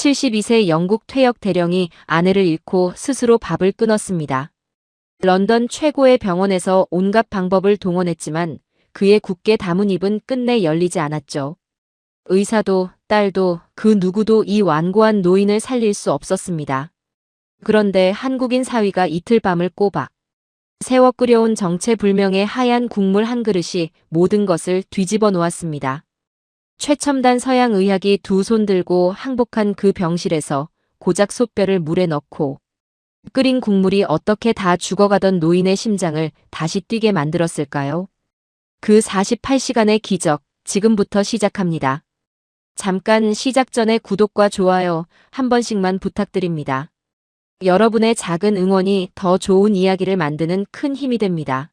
72세 영국 퇴역 대령이 아내를 잃고 스스로 밥을 끊었습니다. 런던 최고의 병원에서 온갖 방법을 동원했지만 그의 굳게 담은 입은 끝내 열리지 않았죠. 의사도 딸도 그 누구도 이 완고한 노인을 살릴 수 없었습니다. 그런데 한국인 사위가 이틀 밤을 꼬박 세워 끓여온 정체불명의 하얀 국물 한 그릇이 모든 것을 뒤집어 놓았습니다. 최첨단 서양 의학이 두 손 들고 항복한 그 병실에서 고작 솥뼈를 물에 넣고 끓인 국물이 어떻게 다 죽어가던 노인의 심장을 다시 뛰게 만들었을까요? 그 48시간의 기적, 지금부터 시작합니다. 잠깐 시작 전에 구독과 좋아요 한 번씩만 부탁드립니다. 여러분의 작은 응원이 더 좋은 이야기를 만드는 큰 힘이 됩니다.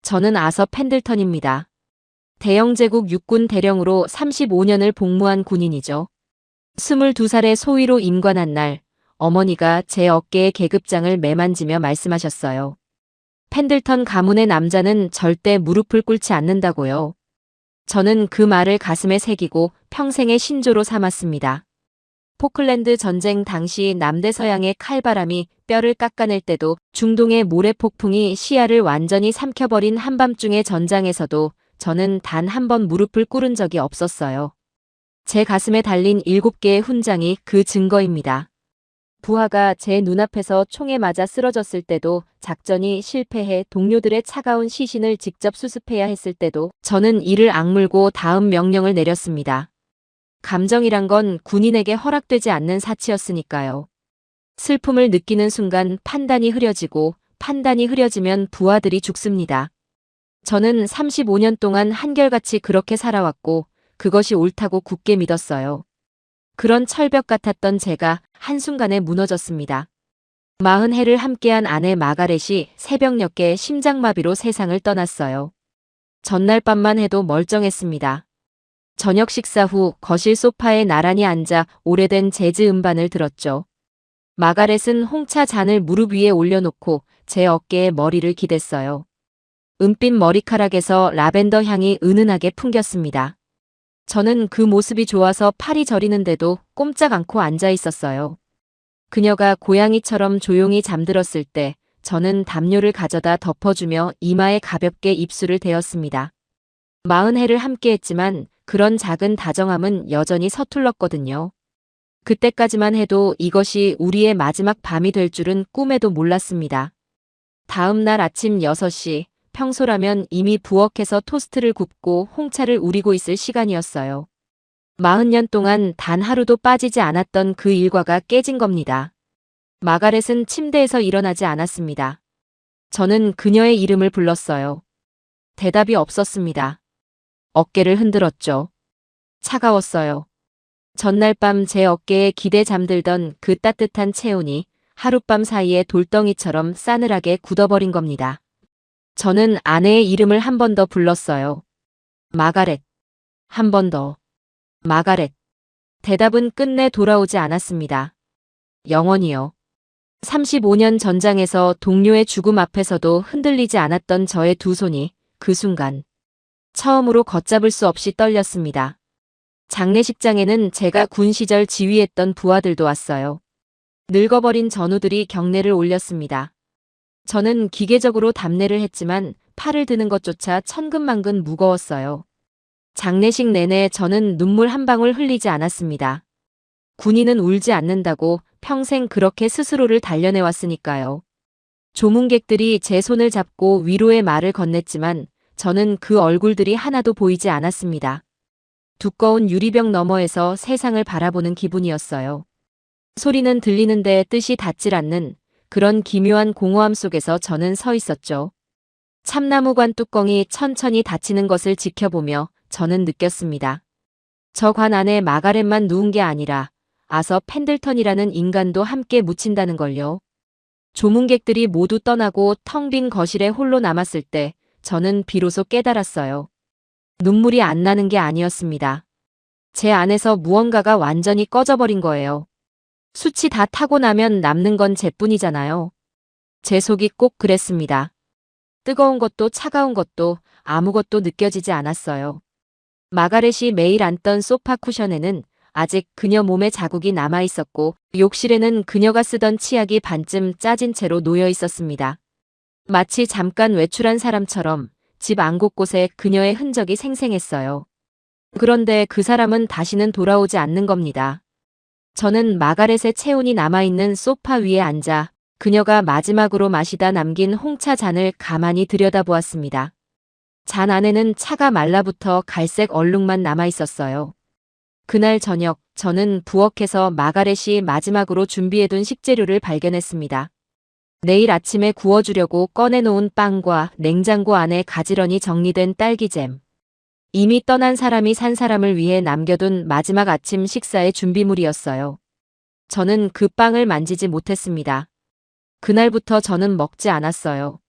저는 아서 펜들턴입니다. 대영제국 육군 대령으로 35년을 복무한 군인이죠. 22살의 소위로 임관한 날, 어머니가 제 어깨에 계급장을 매만지며 말씀하셨어요. 펜들턴 가문의 남자는 절대 무릎을 꿇지 않는다고요. 저는 그 말을 가슴에 새기고 평생의 신조로 삼았습니다. 포클랜드 전쟁 당시 남대서양의 칼바람이 뼈를 깎아낼 때도 중동의 모래폭풍이 시야를 완전히 삼켜버린 한밤중의 전장에서도 저는 단 한 번 무릎을 꿇은 적이 없었어요. 제 가슴에 달린 7개의 훈장이 그 증거입니다. 부하가 제 눈앞에서 총에 맞아 쓰러졌을 때도, 작전이 실패해 동료들의 차가운 시신을 직접 수습해야 했을 때도 저는 이를 악물고 다음 명령을 내렸습니다. 감정이란 건 군인에게 허락되지 않는 사치였으니까요. 슬픔을 느끼는 순간 판단이 흐려지고, 판단이 흐려지면 부하들이 죽습니다. 저는 35년 동안 한결같이 그렇게 살아왔고 그것이 옳다고 굳게 믿었어요. 그런 철벽 같았던 제가 한순간에 무너졌습니다. 40해를 함께한 아내 마가렛이 새벽녘에 심장마비로 세상을 떠났어요. 전날 밤만 해도 멀쩡했습니다. 저녁 식사 후 거실 소파에 나란히 앉아 오래된 재즈 음반을 들었죠. 마가렛은 홍차 잔을 무릎 위에 올려놓고 제 어깨에 머리를 기댔어요. 은빛 머리카락에서 라벤더 향이 은은하게 풍겼습니다. 저는 그 모습이 좋아서 팔이 저리는데도 꼼짝 않고 앉아 있었어요. 그녀가 고양이처럼 조용히 잠들었을 때 저는 담요를 가져다 덮어주며 이마에 가볍게 입술을 대었습니다. 40해를 함께했지만 그런 작은 다정함은 여전히 서툴렀거든요. 그때까지만 해도 이것이 우리의 마지막 밤이 될 줄은 꿈에도 몰랐습니다. 다음 날 아침 6시, 평소라면 이미 부엌에서 토스트를 굽고 홍차를 우리고 있을 시간이었어요. 40년 동안 단 하루도 빠지지 않았던 그 일과가 깨진 겁니다. 마가렛은 침대에서 일어나지 않았습니다. 저는 그녀의 이름을 불렀어요. 대답이 없었습니다. 어깨를 흔들었죠. 차가웠어요. 전날 밤 제 어깨에 기대 잠들던 그 따뜻한 체온이 하룻밤 사이에 돌덩이처럼 싸늘하게 굳어버린 겁니다. 저는 아내의 이름을 한 번 더 불렀어요. 마가렛. 한 번 더. 마가렛. 대답은 끝내 돌아오지 않았습니다. 영원히요. 35년 전장에서 동료의 죽음 앞에서도 흔들리지 않았던 저의 두 손이 그 순간 처음으로 걷잡을 수 없이 떨렸습니다. 장례식장에는 제가 군 시절 지휘했던 부하들도 왔어요. 늙어버린 전우들이 경례를 올렸습니다. 저는 기계적으로 답례를 했지만 팔을 드는 것조차 천근만근 무거웠어요. 장례식 내내 저는 눈물 한 방울 흘리지 않았습니다. 군인은 울지 않는다고 평생 그렇게 스스로를 단련해왔으니까요. 조문객들이 제 손을 잡고 위로의 말을 건넸지만 저는 그 얼굴들이 하나도 보이지 않았습니다. 두꺼운 유리병 너머에서 세상을 바라보는 기분이었어요. 소리는 들리는데 뜻이 닿질 않는 그런 기묘한 공허함 속에서 저는 서 있었죠. 참나무관 뚜껑이 천천히 닫히는 것을 지켜보며 저는 느꼈습니다. 저 관 안에 마가렛만 누운 게 아니라 아서 펜들턴이라는 인간도 함께 묻힌다는 걸요. 조문객들이 모두 떠나고 텅 빈 거실에 홀로 남았을 때 저는 비로소 깨달았어요. 눈물이 안 나는 게 아니었습니다. 제 안에서 무언가가 완전히 꺼져버린 거예요. 숯이 다 타고 나면 남는 건 제뿐이잖아요. 제 속이 꼭 그랬습니다. 뜨거운 것도 차가운 것도 아무것도 느껴지지 않았어요. 마가렛이 매일 앉던 소파 쿠션에는 아직 그녀 몸에 자국이 남아 있었고 욕실에는 그녀가 쓰던 치약이 반쯤 짜진 채로 놓여 있었습니다. 마치 잠깐 외출한 사람처럼 집 안 곳곳에 그녀의 흔적이 생생했어요. 그런데 그 사람은 다시는 돌아오지 않는 겁니다. 저는 마가렛의 체온이 남아있는 소파 위에 앉아 그녀가 마지막으로 마시다 남긴 홍차 잔을 가만히 들여다보았습니다. 잔 안에는 차가 말라붙어 갈색 얼룩만 남아 있었어요. 그날 저녁 저는 부엌에서 마가렛이 마지막으로 준비해둔 식재료를 발견했습니다. 내일 아침에 구워주려고 꺼내놓은 빵과 냉장고 안에 가지런히 정리된 딸기잼. 이미 떠난 사람이 산 사람을 위해 남겨둔 마지막 아침 식사의 준비물이었어요. 저는 그 빵을 만지지 못했습니다. 그날부터 저는 먹지 않았어요.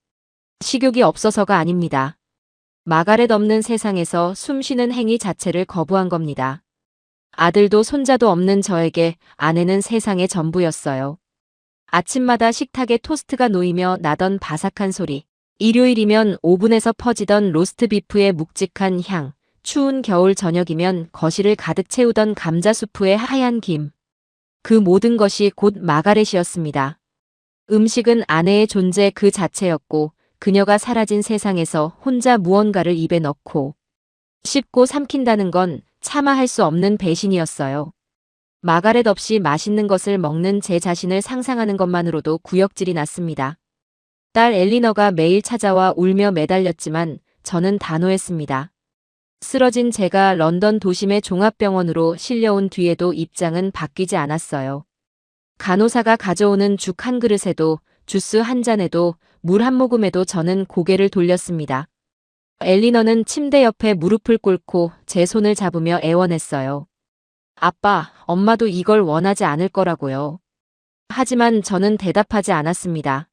식욕이 없어서가 아닙니다. 마가렛 없는 세상에서 숨쉬는 행위 자체를 거부한 겁니다. 아들도 손자도 없는 저에게 아내는 세상의 전부였어요. 아침마다 식탁에 토스트가 놓이며 나던 바삭한 소리, 일요일이면 오븐에서 퍼지던 로스트 비프의 묵직한 향, 추운 겨울 저녁이면 거실을 가득 채우던 감자 수프의 하얀 김. 그 모든 것이 곧 마가렛이었습니다. 음식은 아내의 존재 그 자체였고 그녀가 사라진 세상에서 혼자 무언가를 입에 넣고 씹고 삼킨다는 건 차마 할 수 없는 배신이었어요. 마가렛 없이 맛있는 것을 먹는 제 자신을 상상하는 것만으로도 구역질이 났습니다. 딸 엘리너가 매일 찾아와 울며 매달렸지만 저는 단호했습니다. 쓰러진 제가 런던 도심의 종합병원으로 실려온 뒤에도 입장은 바뀌지 않았어요. 간호사가 가져오는 죽 한 그릇에도 주스 한 잔에도 물 한 모금에도 저는 고개를 돌렸습니다. 엘리너는 침대 옆에 무릎을 꿇고 제 손을 잡으며 애원했어요. 아빠, 엄마도 이걸 원하지 않을 거라고요. 하지만 저는 대답하지 않았습니다.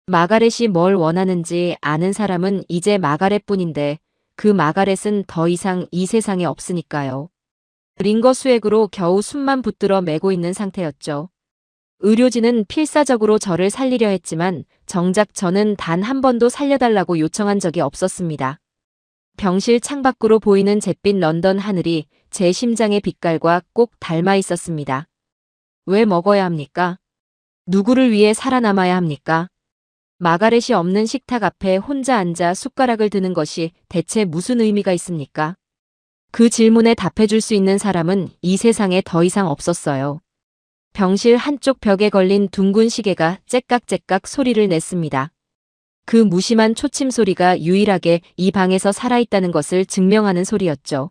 마가렛이 뭘 원하는지 아는 사람은 이제 마가렛뿐인데 그 마가렛은 더 이상 이 세상에 없으니까요. 링거 수액으로 겨우 숨만 붙들어 매고 있는 상태였죠. 의료진은 필사적으로 저를 살리려 했지만 정작 저는 단 한 번도 살려달라고 요청한 적이 없었습니다. 병실 창밖으로 보이는 잿빛 런던 하늘이 제 심장의 빛깔과 꼭 닮아 있었습니다. 왜 먹어야 합니까? 누구를 위해 살아남아야 합니까? 마가렛이 없는 식탁 앞에 혼자 앉아 숟가락을 드는 것이 대체 무슨 의미가 있습니까? 그 질문에 답해줄 수 있는 사람은 이 세상에 더 이상 없었어요. 병실 한쪽 벽에 걸린 둥근 시계가 째깍째깍 소리를 냈습니다. 그 무심한 초침 소리가 유일하게 이 방에서 살아있다는 것을 증명하는 소리였죠.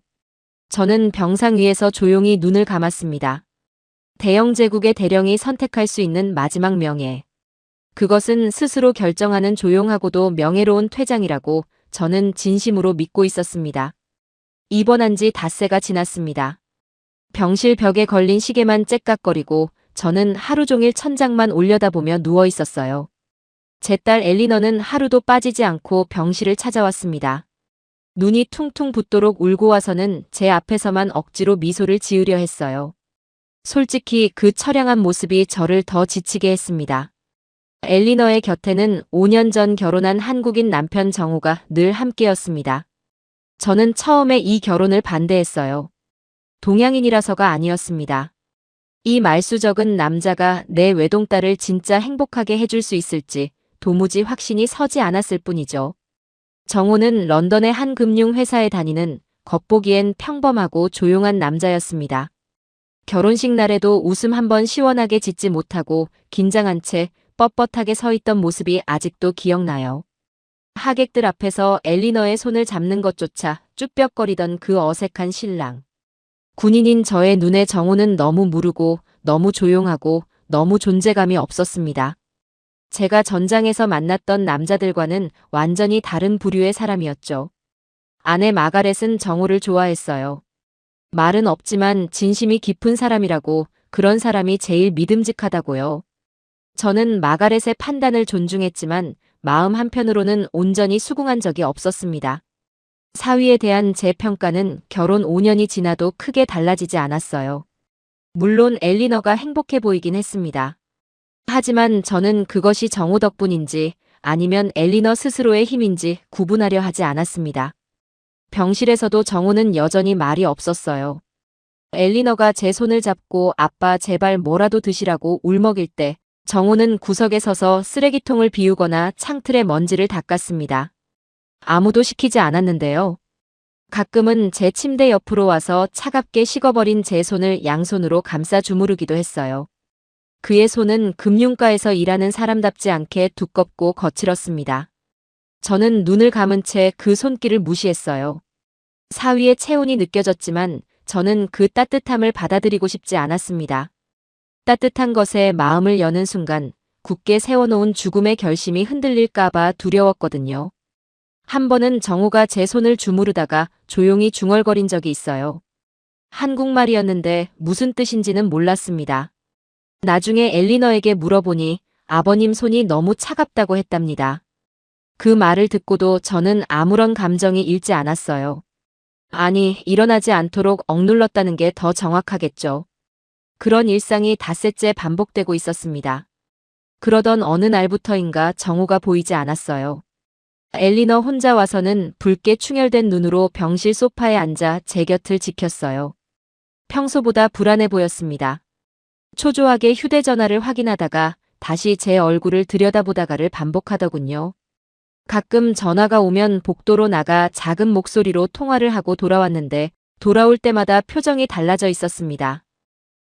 저는 병상 위에서 조용히 눈을 감았습니다. 대영 제국의 대령이 선택할 수 있는 마지막 명예. 그것은 스스로 결정하는 조용하고도 명예로운 퇴장이라고 저는 진심으로 믿고 있었습니다. 입원한 지 닷새가 지났습니다. 병실 벽에 걸린 시계만 째깍거리고 저는 하루 종일 천장만 올려다보며 누워 있었어요. 제 딸 엘리너는 하루도 빠지지 않고 병실을 찾아왔습니다. 눈이 퉁퉁 붓도록 울고 와서는 제 앞에서만 억지로 미소를 지으려 했어요. 솔직히 그 처량한 모습이 저를 더 지치게 했습니다. 엘리너의 곁에는 5년 전 결혼한 한국인 남편 정우가 늘 함께였습니다. 저는 처음에 이 결혼을 반대했어요. 동양인이라서가 아니었습니다. 이 말수적은 남자가 내 외동딸을 진짜 행복하게 해줄 수 있을지 도무지 확신이 서지 않았을 뿐이죠. 정우는 런던의 한 금융회사에 다니는 겉보기엔 평범하고 조용한 남자였습니다. 결혼식 날에도 웃음 한번 시원하게 짓지 못하고 긴장한 채 뻣뻣하게 서 있던 모습이 아직도 기억나요. 하객들 앞에서 엘리너의 손을 잡는 것조차 쭈뼛거리던 그 어색한 신랑. 군인인 저의 눈에 정우는 너무 무르고 너무 조용하고 너무 존재감이 없었습니다. 제가 전장에서 만났던 남자들과는 완전히 다른 부류의 사람이었죠. 아내 마가렛은 정우를 좋아했어요. 말은 없지만 진심이 깊은 사람이라고, 그런 사람이 제일 믿음직하다고요. 저는 마가렛의 판단을 존중했지만 마음 한편으로는 온전히 수긍한 적이 없었습니다. 사위에 대한 제 평가는 결혼 5년이 지나도 크게 달라지지 않았어요. 물론 엘리너가 행복해 보이긴 했습니다. 하지만 저는 그것이 정우 덕분인지 아니면 엘리너 스스로의 힘인지 구분하려 하지 않았습니다. 병실에서도 정우는 여전히 말이 없었어요. 엘리너가 제 손을 잡고 아빠 제발 뭐라도 드시라고 울먹일 때 정호는 구석에 서서 쓰레기통을 비우거나 창틀에 먼지를 닦았습니다. 아무도 시키지 않았는데요. 가끔은 제 침대 옆으로 와서 차갑게 식어버린 제 손을 양손으로 감싸 주무르기도 했어요. 그의 손은 금융가에서 일하는 사람답지 않게 두껍고 거칠었습니다. 저는 눈을 감은 채 그 손길을 무시했어요. 사위의 체온이 느껴졌지만 저는 그 따뜻함을 받아들이고 싶지 않았습니다. 따뜻한 것에 마음을 여는 순간 굳게 세워놓은 죽음의 결심이 흔들릴까봐 두려웠거든요. 한 번은 정호가 제 손을 주무르다가 조용히 중얼거린 적이 있어요. 한국말이었는데 무슨 뜻인지는 몰랐습니다. 나중에 엘리너에게 물어보니 아버님 손이 너무 차갑다고 했답니다. 그 말을 듣고도 저는 아무런 감정이 일지 않았어요. 아니, 일어나지 않도록 억눌렀다는 게 더 정확하겠죠. 그런 일상이 닷새째 반복되고 있었습니다. 그러던 어느 날부터인가 정호가 보이지 않았어요. 엘리너 혼자 와서는 붉게 충혈된 눈으로 병실 소파에 앉아 제 곁을 지켰어요. 평소보다 불안해 보였습니다. 초조하게 휴대전화를 확인하다가 다시 제 얼굴을 들여다보다가를 반복하더군요. 가끔 전화가 오면 복도로 나가 작은 목소리로 통화를 하고 돌아왔는데 돌아올 때마다 표정이 달라져 있었습니다.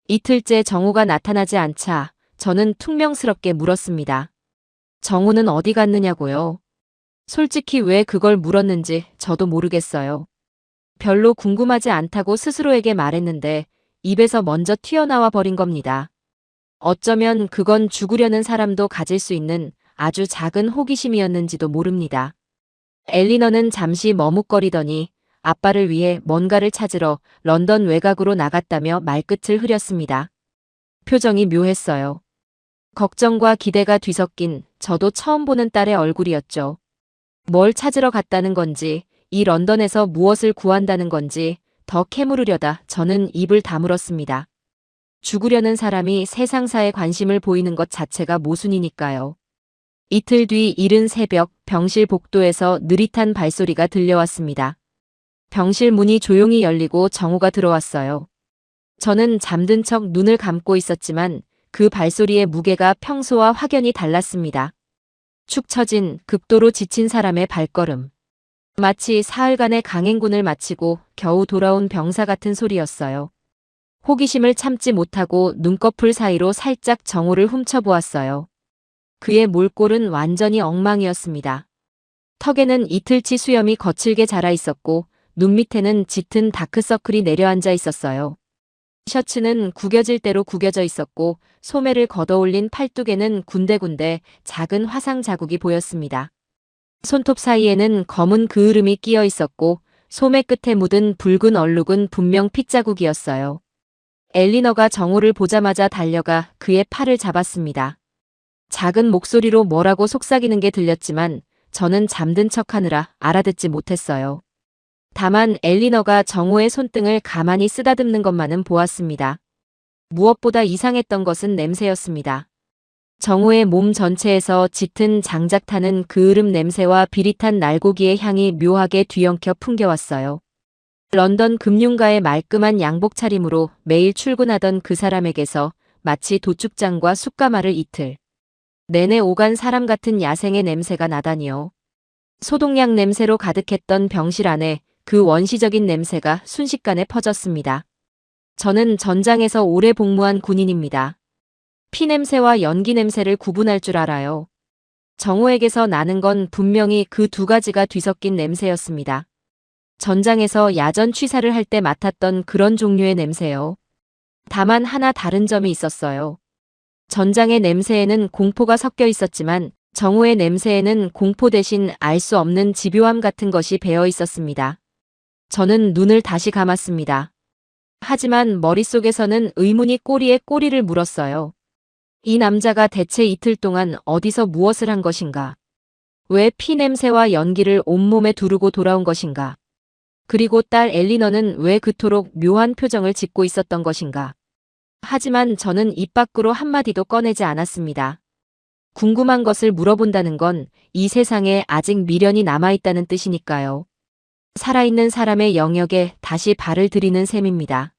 이틀째 정호가 나타나지 않자 저는 퉁명스럽게 물었습니다. 정호는 어디 갔느냐고요? 솔직히 왜 그걸 물었는지 저도 모르겠어요. 별로 궁금하지 않다고 스스로에게 말했는데 입에서 먼저 튀어나와 버린 겁니다. 어쩌면 그건 죽으려는 사람도 가질 수 있는 아주 작은 호기심이었는지도 모릅니다. 엘리너는 잠시 머뭇거리더니 아빠를 위해 뭔가를 찾으러 런던 외곽으로 나갔다며 말끝을 흐렸습니다. 표정이 묘했어요. 걱정과 기대가 뒤섞인 저도 처음 보는 딸의 얼굴이었죠. 뭘 찾으러 갔다는 건지, 이 런던에서 무엇을 구한다는 건지 더 캐물으려다 저는 입을 다물었습니다. 죽으려는 사람이 세상사에 관심을 보이는 것 자체가 모순이니까요. 이틀 뒤 이른 새벽 병실 복도에서 느릿한 발소리가 들려왔습니다. 병실 문이 조용히 열리고 정호가 들어왔어요. 저는 잠든 척 눈을 감고 있었지만 그 발소리의 무게가 평소와 확연히 달랐습니다. 축 처진 극도로 지친 사람의 발걸음. 마치 사흘간의 강행군을 마치고 겨우 돌아온 병사 같은 소리였어요. 호기심을 참지 못하고 눈꺼풀 사이로 살짝 정호를 훔쳐보았어요. 그의 몰골은 완전히 엉망이었습니다. 턱에는 이틀치 수염이 거칠게 자라 있었고 눈 밑에는 짙은 다크서클이 내려앉아 있었어요. 셔츠는 구겨질 대로 구겨져 있었고 소매를 걷어올린 팔뚝에는 군데군데 작은 화상 자국이 보였습니다. 손톱 사이에는 검은 그을음이 끼어 있었고 소매 끝에 묻은 붉은 얼룩은 분명 핏자국이었어요. 엘리너가 정호를 보자마자 달려가 그의 팔을 잡았습니다. 작은 목소리로 뭐라고 속삭이는 게 들렸지만 저는 잠든 척하느라 알아듣지 못했어요. 다만 엘리너가 정호의 손등을 가만히 쓰다듬는 것만은 보았습니다. 무엇보다 이상했던 것은 냄새였습니다. 정호의 몸 전체에서 짙은 장작타는 그을음 냄새와 비릿한 날고기의 향이 묘하게 뒤엉켜 풍겨왔어요. 런던 금융가의 말끔한 양복 차림으로 매일 출근하던 그 사람에게서 마치 도축장과 숯가마를 이틀 내내 오간 사람 같은 야생의 냄새가 나다니요. 소독약 냄새로 가득했던 병실 안에 그 원시적인 냄새가 순식간에 퍼졌습니다. 저는 전장에서 오래 복무한 군인입니다. 피 냄새와 연기 냄새를 구분할 줄 알아요. 정호에게서 나는 건 분명히 그 두 가지가 뒤섞인 냄새였습니다. 전장에서 야전 취사를 할 때 맡았던 그런 종류의 냄새요. 다만 하나 다른 점이 있었어요. 전장의 냄새에는 공포가 섞여 있었지만 정호의 냄새에는 공포 대신 알 수 없는 집요함 같은 것이 배어 있었습니다. 저는 눈을 다시 감았습니다. 하지만 머릿속에서는 의문이 꼬리에 꼬리를 물었어요. 이 남자가 대체 이틀 동안 어디서 무엇을 한 것인가? 왜 피 냄새와 연기를 온몸에 두르고 돌아온 것인가? 그리고 딸 엘리너는 왜 그토록 묘한 표정을 짓고 있었던 것인가? 하지만 저는 입 밖으로 한마디도 꺼내지 않았습니다. 궁금한 것을 물어본다는 건 이 세상에 아직 미련이 남아있다는 뜻이니까요. 살아있는 사람의 영역에 다시 발을 들이는 셈입니다.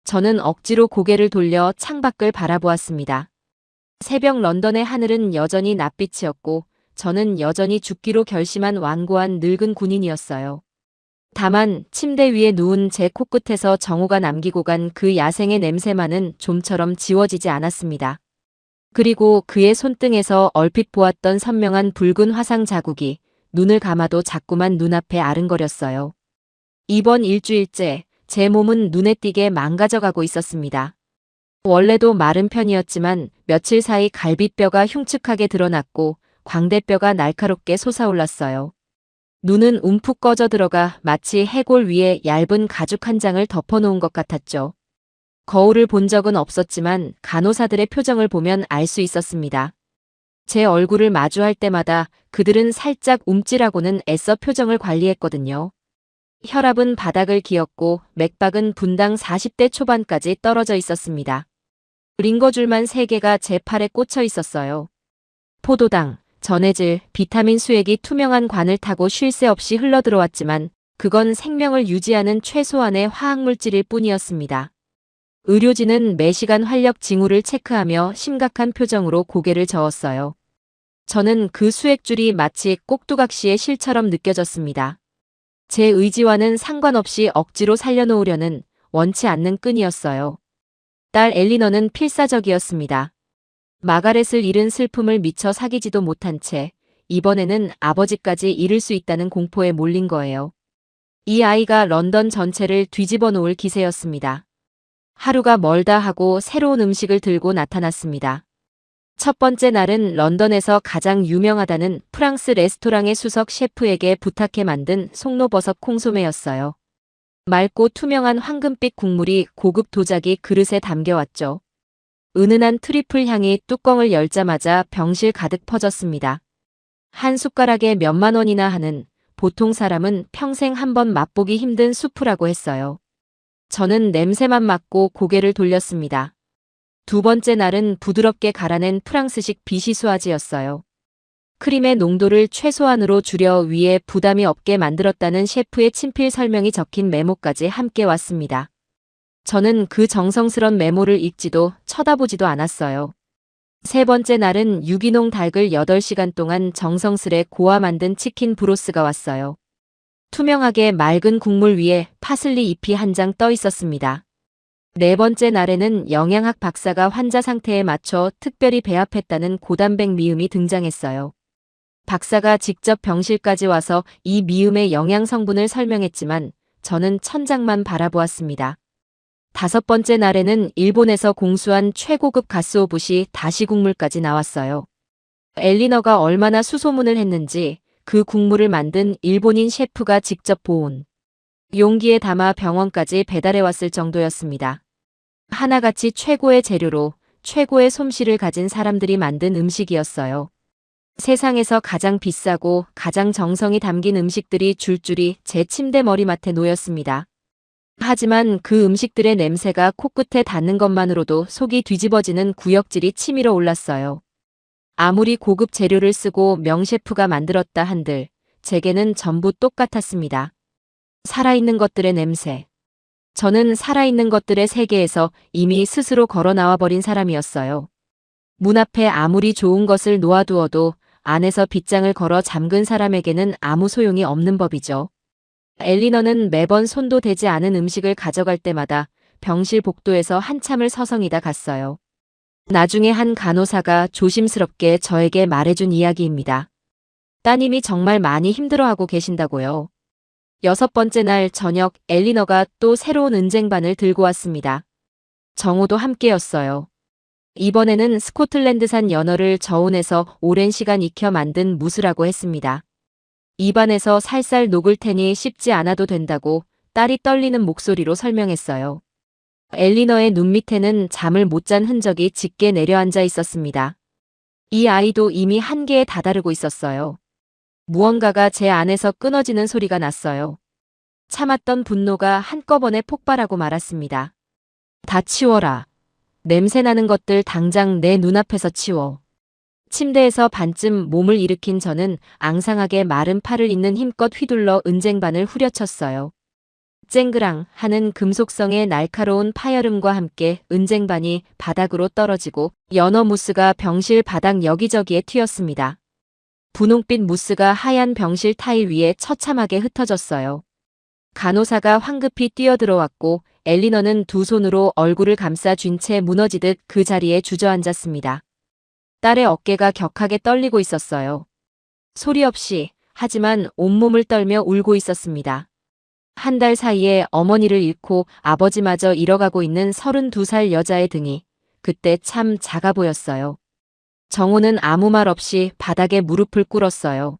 저는 억지로 고개를 돌려 창밖을 바라보았습니다. 새벽 런던의 하늘은 여전히 낯빛이었고 저는 여전히 죽기로 결심한 완고한 늙은 군인이었어요. 다만 침대 위에 누운 제 코끝에서 정호가 남기고 간 그 야생의 냄새만은 좀처럼 지워지지 않았습니다. 그리고 그의 손등에서 얼핏 보았던 선명한 붉은 화상 자국이 눈을 감아도 자꾸만 눈앞에 아른거렸어요. 이번 일주일째 제 몸은 눈에 띄게 망가져가고 있었습니다. 원래도 마른 편이었지만 며칠 사이 갈비뼈가 흉측하게 드러났고 광대뼈가 날카롭게 솟아올랐어요. 눈은 움푹 꺼져 들어가 마치 해골 위에 얇은 가죽 한 장을 덮어놓은 것 같았죠. 거울을 본 적은 없었지만 간호사들의 표정을 보면 알 수 있었습니다. 제 얼굴을 마주할 때마다 그들은 살짝 움찔하고는 애써 표정을 관리했거든요. 혈압은 바닥을 기었고 맥박은 분당 40대 초반까지 떨어져 있었습니다. 링거줄만 3개가 제 팔에 꽂혀 있었어요. 포도당, 전해질, 비타민 수액이 투명한 관을 타고 쉴 새 없이 흘러들어왔지만 그건 생명을 유지하는 최소한의 화학물질일 뿐이었습니다. 의료진은 매시간 활력 징후를 체크하며 심각한 표정으로 고개를 저었어요. 저는 그 수액줄이 마치 꼭두각시의 실처럼 느껴졌습니다. 제 의지와는 상관없이 억지로 살려놓으려는 원치 않는 끈이었어요. 딸 엘리너는 필사적이었습니다. 마가렛을 잃은 슬픔을 미처 사귀지도 못한 채 이번에는 아버지까지 잃을 수 있다는 공포에 몰린 거예요. 이 아이가 런던 전체를 뒤집어 놓을 기세였습니다. 하루가 멀다 하고 새로운 음식을 들고 나타났습니다. 첫 번째 날은 런던에서 가장 유명하다는 프랑스 레스토랑의 수석 셰프에게 부탁해 만든 송로버섯 콩소매였어요. 맑고 투명한 황금빛 국물이 고급 도자기 그릇에 담겨왔죠. 은은한 트리플 향이 뚜껑을 열자마자 병실 가득 퍼졌습니다. 한 숟가락에 몇만 원이나 하는 보통 사람은 평생 한번 맛보기 힘든 수프라고 했어요. 저는 냄새만 맡고 고개를 돌렸습니다. 두 번째 날은 부드럽게 갈아낸 프랑스식 비시수아지였어요. 크림의 농도를 최소한으로 줄여 위에 부담이 없게 만들었다는 셰프의 친필 설명이 적힌 메모까지 함께 왔습니다. 저는 그 정성스런 메모를 읽지도 쳐다보지도 않았어요. 세 번째 날은 유기농 닭을 8시간 동안 정성스레 고아 만든 치킨 브로스가 왔어요. 투명하게 맑은 국물 위에 파슬리 잎이 한 장 떠 있었습니다. 네 번째 날에는 영양학 박사가 환자 상태에 맞춰 특별히 배합했다는 고단백 미음이 등장했어요. 박사가 직접 병실까지 와서 이 미음의 영양 성분을 설명했지만 저는 천장만 바라보았습니다. 다섯 번째 날에는 일본에서 공수한 최고급 가스오붓이 다시 국물까지 나왔어요. 엘리너가 얼마나 수소문을 했는지 그 국물을 만든 일본인 셰프가 직접 보온 용기에 담아 병원까지 배달해왔을 정도였습니다. 하나같이 최고의 재료로 최고의 솜씨를 가진 사람들이 만든 음식이었어요. 세상에서 가장 비싸고 가장 정성이 담긴 음식들이 줄줄이 제 침대 머리맡에 놓였습니다. 하지만 그 음식들의 냄새가 코끝에 닿는 것만으로도 속이 뒤집어지는 구역질이 치밀어 올랐어요. 아무리 고급 재료를 쓰고 명셰프가 만들었다 한들 제게는 전부 똑같았습니다. 살아있는 것들의 냄새. 저는 살아있는 것들의 세계에서 이미 스스로 걸어 나와버린 사람이었어요. 문 앞에 아무리 좋은 것을 놓아두어도 안에서 빗장을 걸어 잠근 사람에게는 아무 소용이 없는 법이죠. 엘리너는 매번 손도 대지 않은 음식을 가져갈 때마다 병실 복도에서 한참을 서성이다 갔어요. 나중에 한 간호사가 조심스럽게 저에게 말해준 이야기입니다. 따님이 정말 많이 힘들어하고 계신다고요. 6번째 날 저녁 엘리너가 또 새로운 은쟁반을 들고 왔습니다. 정호도 함께였어요. 이번에는 스코틀랜드산 연어를 저온에서 오랜 시간 익혀 만든 무스라고 했습니다. 입안에서 살살 녹을 테니 씹지 않아도 된다고 딸이 떨리는 목소리로 설명했어요. 엘리너의 눈 밑에는 잠을 못 잔 흔적이 짙게 내려앉아 있었습니다. 이 아이도 이미 한계에 다다르고 있었어요. 무언가가 제 안에서 끊어지는 소리가 났어요. 참았던 분노가 한꺼번에 폭발하고 말았습니다. 다 치워라. 냄새나는 것들 당장 내 눈앞에서 치워. 침대에서 반쯤 몸을 일으킨 저는 앙상하게 마른 팔을 있는 힘껏 휘둘러 은쟁반을 후려쳤어요. 쨍그랑 하는 금속성의 날카로운 파열음과 함께 은쟁반이 바닥으로 떨어지고 연어 무스가 병실 바닥 여기저기에 튀었습니다. 분홍빛 무스가 하얀 병실 타일 위에 처참하게 흩어졌어요. 간호사가 황급히 뛰어들어왔고 엘리너는 두 손으로 얼굴을 감싸 쥔 채 무너지듯 그 자리에 주저앉았습니다. 딸의 어깨가 격하게 떨리고 있었어요. 소리 없이 하지만 온몸을 떨며 울고 있었습니다. 한 달 사이에 어머니를 잃고 아버지마저 잃어가고 있는 32살 여자의 등이 그때 참 작아 보였어요. 정호는 아무 말 없이 바닥에 무릎을 꿇었어요.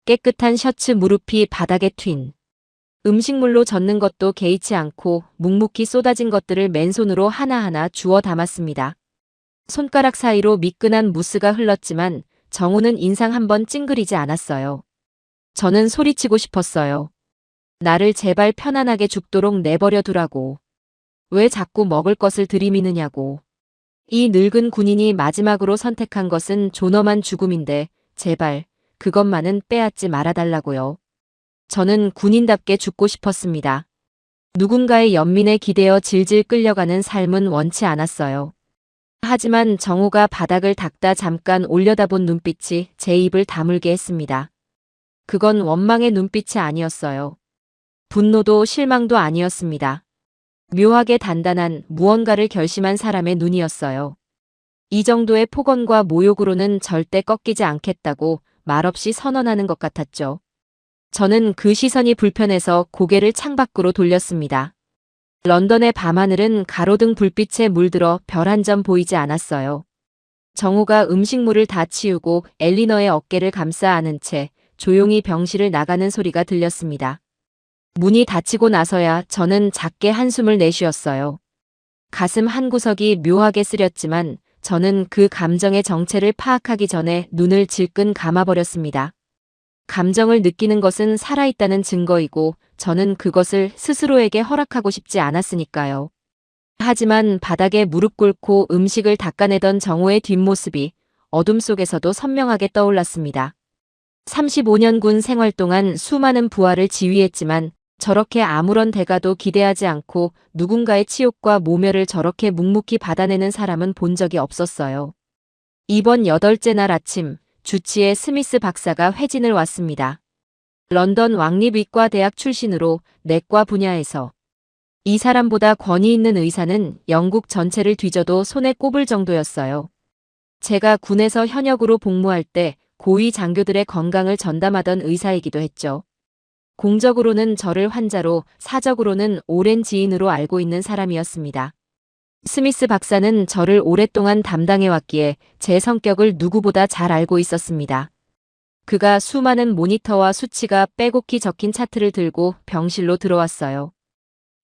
깨끗한 셔츠 무릎이 바닥에 튄. 음식물로 젓는 것도 개의치 않고 묵묵히 쏟아진 것들을 맨손으로 하나하나 주워 담았습니다. 손가락 사이로 미끈한 무스가 흘렀지만 정호는 인상 한번 찡그리지 않았어요. 저는 소리치고 싶었어요. 나를 제발 편안하게 죽도록 내버려 두라고. 왜 자꾸 먹을 것을 들이미느냐고. 이 늙은 군인이 마지막으로 선택한 것은 존엄한 죽음인데 제발 그것만은 빼앗지 말아달라고요. 저는 군인답게 죽고 싶었습니다. 누군가의 연민에 기대어 질질 끌려가는 삶은 원치 않았어요. 하지만 정호가 바닥을 닦다 잠깐 올려다본 눈빛이 제 입을 다물게 했습니다. 그건 원망의 눈빛이 아니었어요. 분노도 실망도 아니었습니다. 묘하게 단단한 무언가를 결심한 사람의 눈이었어요. 이 정도의 폭언과 모욕으로는 절대 꺾이지 않겠다고 말없이 선언하는 것 같았죠. 저는 그 시선이 불편해서 고개를 창밖으로 돌렸습니다. 런던의 밤하늘은 가로등 불빛에 물들어 별 한 점 보이지 않았어요. 정호가 음식물을 다 치우고 엘리너의 어깨를 감싸 안은 채 조용히 병실을 나가는 소리가 들렸습니다. 문이 닫히고 나서야 저는 작게 한숨을 내쉬었어요. 가슴 한구석이 묘하게 쓰렸지만 저는 그 감정의 정체를 파악하기 전에 눈을 질끈 감아버렸습니다. 감정을 느끼는 것은 살아있다는 증거이고 저는 그것을 스스로에게 허락하고 싶지 않았으니까요. 하지만 바닥에 무릎 꿇고 음식을 닦아내던 정호의 뒷모습이 어둠 속에서도 선명하게 떠올랐습니다. 35년 군 생활 동안 수많은 부하를 지휘했지만 저렇게 아무런 대가도 기대하지 않고 누군가의 치욕과 모멸을 저렇게 묵묵히 받아내는 사람은 본 적이 없었어요. 이번 8째 날 아침 주치의 스미스 박사가 회진을 왔습니다. 런던 왕립의과대학 출신으로 내과 분야에서 이 사람보다 권위 있는 의사는 영국 전체를 뒤져도 손에 꼽을 정도였어요. 제가 군에서 현역으로 복무할 때 고위 장교들의 건강을 전담하던 의사이기도 했죠. 공적으로는 저를 환자로, 사적으로는 오랜 지인으로 알고 있는 사람이었습니다. 스미스 박사는 저를 오랫동안 담당해왔기에 제 성격을 누구보다 잘 알고 있었습니다. 그가 수많은 모니터와 수치가 빼곡히 적힌 차트를 들고 병실로 들어왔어요.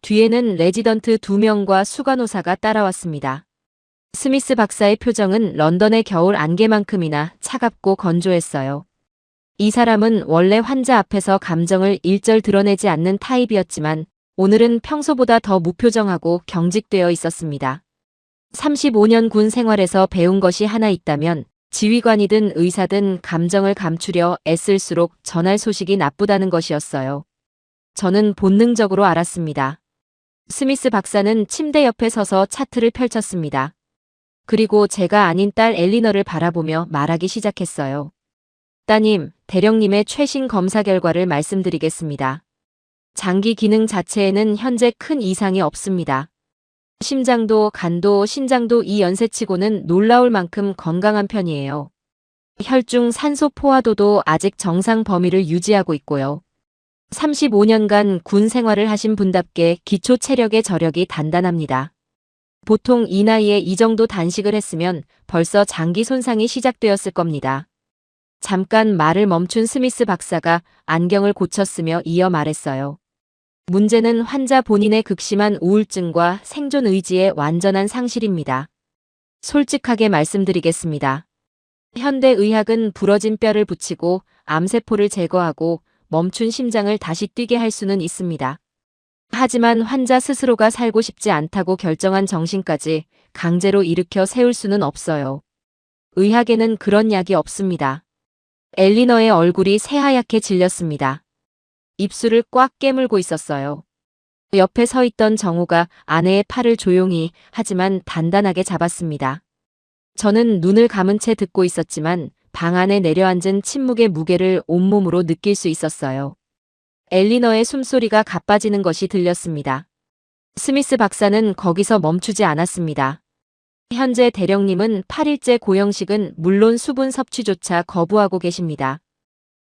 뒤에는 레지던트 2명과 수간호사가 따라왔습니다. 스미스 박사의 표정은 런던의 겨울 안개만큼이나 차갑고 건조했어요. 이 사람은 원래 환자 앞에서 감정을 일절 드러내지 않는 타입이었지만 오늘은 평소보다 더 무표정하고 경직되어 있었습니다. 35년 군 생활에서 배운 것이 하나 있다면 지휘관이든 의사든 감정을 감추려 애쓸수록 전할 소식이 나쁘다는 것이었어요. 저는 본능적으로 알았습니다. 스미스 박사는 침대 옆에 서서 차트를 펼쳤습니다. 그리고 제가 아닌 딸 엘리너를 바라보며 말하기 시작했어요. 따님, 대령님의 최신 검사 결과를 말씀드리겠습니다. 장기 기능 자체에는 현재 큰 이상이 없습니다. 심장도 간도 신장도 이 연세치고는 놀라울 만큼 건강한 편이에요. 혈중 산소 포화도도 아직 정상 범위를 유지하고 있고요. 35년간 군 생활을 하신 분답게 기초 체력의 저력이 단단합니다. 보통 이 나이에 이 정도 단식을 했으면 벌써 장기 손상이 시작되었을 겁니다. 잠깐 말을 멈춘 스미스 박사가 안경을 고쳤으며 이어 말했어요. 문제는 환자 본인의 극심한 우울증과 생존 의지의 완전한 상실입니다. 솔직하게 말씀드리겠습니다. 현대의학은 부러진 뼈를 붙이고 암세포를 제거하고 멈춘 심장을 다시 뛰게 할 수는 있습니다. 하지만 환자 스스로가 살고 싶지 않다고 결정한 정신까지 강제로 일으켜 세울 수는 없어요. 의학에는 그런 약이 없습니다. 엘리너의 얼굴이 새하얗게 질렸습니다. 입술을 꽉 깨물고 있었어요. 옆에 서 있던 정호가 아내의 팔을 조용히 하지만 단단하게 잡았습니다. 저는 눈을 감은 채 듣고 있었지만 방 안에 내려앉은 침묵의 무게를 온몸으로 느낄 수 있었어요. 엘리너의 숨소리가 가빠지는 것이 들렸습니다. 스미스 박사는 거기서 멈추지 않았습니다. 현재 대령님은 8일째 고형식은 물론 수분 섭취조차 거부하고 계십니다.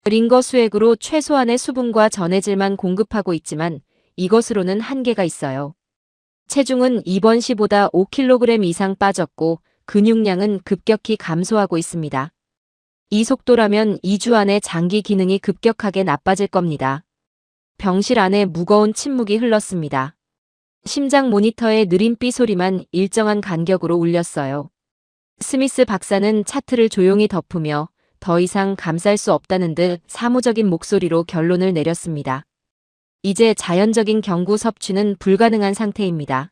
링거 수액으로 최소한의 수분과 전해질만 공급하고 있지만 이것으로는 한계가 있어요. 체중은 이번 시보다 5kg 이상 빠졌고 근육량은 급격히 감소하고 있습니다. 이 속도라면 2주 안에 장기 기능이 급격하게 나빠질 겁니다. 병실 안에 무거운 침묵이 흘렀습니다. 심장 모니터의 느린 삐 소리만 일정한 간격으로 울렸어요. 스미스 박사는 차트를 조용히 덮으며 더 이상 감쌀 수 없다는 듯 사무적인 목소리로 결론을 내렸습니다. 이제 자연적인 경구 섭취는 불가능한 상태입니다.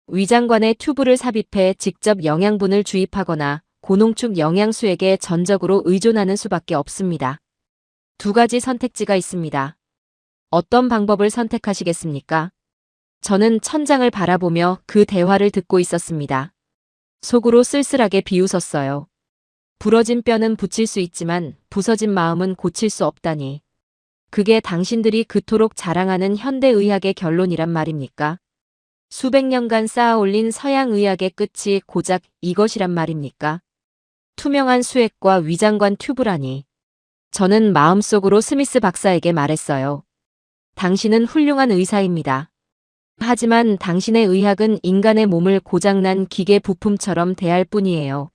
위장관에 튜브를 삽입해 직접 영양분을 주입하거나 고농축 영양수액에 전적으로 의존하는 수밖에 없습니다. 두 가지 선택지가 있습니다. 어떤 방법을 선택하시겠습니까? 저는 천장을 바라보며 그 대화를 듣고 있었습니다. 속으로 쓸쓸하게 비웃었어요. 부러진 뼈는 붙일 수 있지만 부서진 마음은 고칠 수 없다니. 그게 당신들이 그토록 자랑하는 현대의학의 결론이란 말입니까? 수백 년간 쌓아올린 서양의학의 끝이 고작 이것이란 말입니까? 투명한 수액과 위장관 튜브라니. 저는 마음속으로 스미스 박사에게 말했어요. 당신은 훌륭한 의사입니다. 하지만 당신의 의학은 인간의 몸을 고장난 기계 부품처럼 대할 뿐이에요.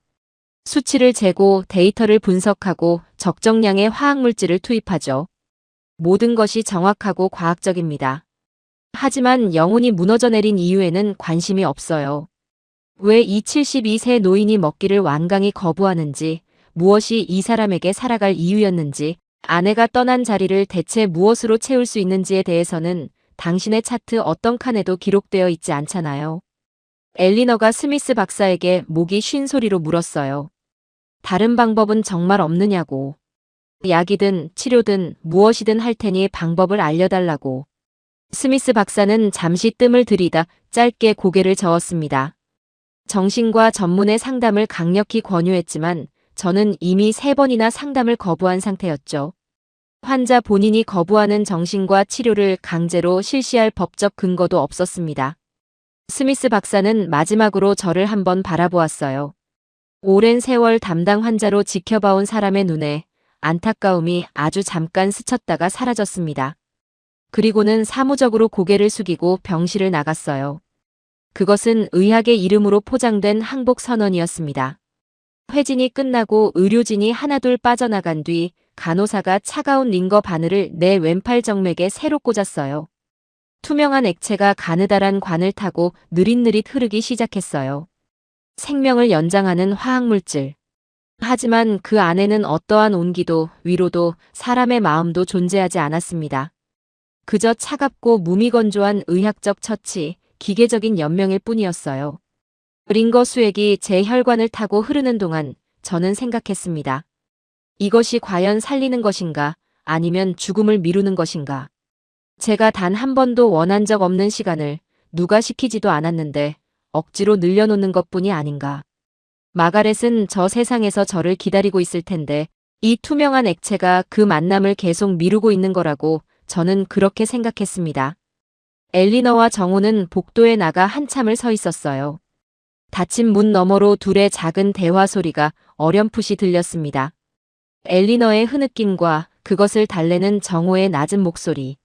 수치를 재고 데이터를 분석하고 적정량의 화학물질을 투입하죠. 모든 것이 정확하고 과학적입니다. 하지만 영혼이 무너져 내린 이유에는 관심이 없어요. 왜 이 72세 노인이 먹기를 완강히 거부하는지, 무엇이 이 사람에게 살아갈 이유였는지, 아내가 떠난 자리를 대체 무엇으로 채울 수 있는지에 대해서는 당신의 차트 어떤 칸에도 기록되어 있지 않잖아요. 엘리너가 스미스 박사에게 목이 쉰 소리로 물었어요. 다른 방법은 정말 없느냐고. 약이든 치료든 무엇이든 할 테니 방법을 알려달라고. 스미스 박사는 잠시 뜸을 들이다 짧게 고개를 저었습니다. 정신과 전문의 상담을 강력히 권유했지만 저는 이미 3번이나 상담을 거부한 상태였죠. 환자 본인이 거부하는 정신과 치료를 강제로 실시할 법적 근거도 없었습니다. 스미스 박사는 마지막으로 저를 한번 바라보았어요. 오랜 세월 담당 환자로 지켜봐온 사람의 눈에 안타까움이 아주 잠깐 스쳤다가 사라졌습니다. 그리고는 사무적으로 고개를 숙이고 병실을 나갔어요. 그것은 의학의 이름으로 포장된 항복 선언이었습니다. 회진이 끝나고 의료진이 하나둘 빠져나간 뒤 간호사가 차가운 링거 바늘을 내 왼팔 정맥에 새로 꽂았어요. 투명한 액체가 가느다란 관을 타고 느릿느릿 흐르기 시작했어요. 생명을 연장하는 화학물질. 하지만 그 안에는 어떠한 온기도 위로도 사람의 마음도 존재하지 않았습니다. 그저 차갑고 무미건조한 의학적 처치, 기계적인 연명일 뿐이었어요. 링거 수액이 제 혈관을 타고 흐르는 동안 저는 생각했습니다. 이것이 과연 살리는 것인가 아니면 죽음을 미루는 것인가. 제가 단 한 번도 원한 적 없는 시간을 누가 시키지도 않았는데 억지로 늘려놓는 것뿐이 아닌가. 마가렛은 저 세상에서 저를 기다리고 있을 텐데 이 투명한 액체가 그 만남을 계속 미루고 있는 거라고 저는 그렇게 생각했습니다. 엘리너와 정호는 복도에 나가 한참을 서 있었어요. 닫힌 문 너머로 둘의 작은 대화 소리가 어렴풋이 들렸습니다. 엘리너의 흐느낌과 그것을 달래는 정호의 낮은 목소리.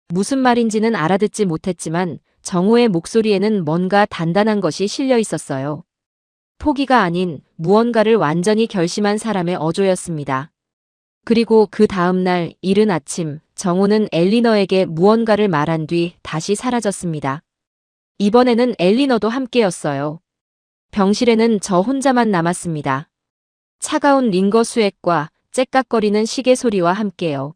무슨 말인지는 알아듣지 못했지만 정호의 목소리에는 뭔가 단단한 것이 실려 있었어요. 포기가 아닌 무언가를 완전히 결심한 사람의 어조였습니다. 그리고 그 다음 날 이른 아침 정호는 엘리너에게 무언가를 말한 뒤 다시 사라졌습니다. 이번에는 엘리너도 함께였어요. 병실에는 저 혼자만 남았습니다. 차가운 링거 수액과 째깍거리는 시계 소리와 함께요.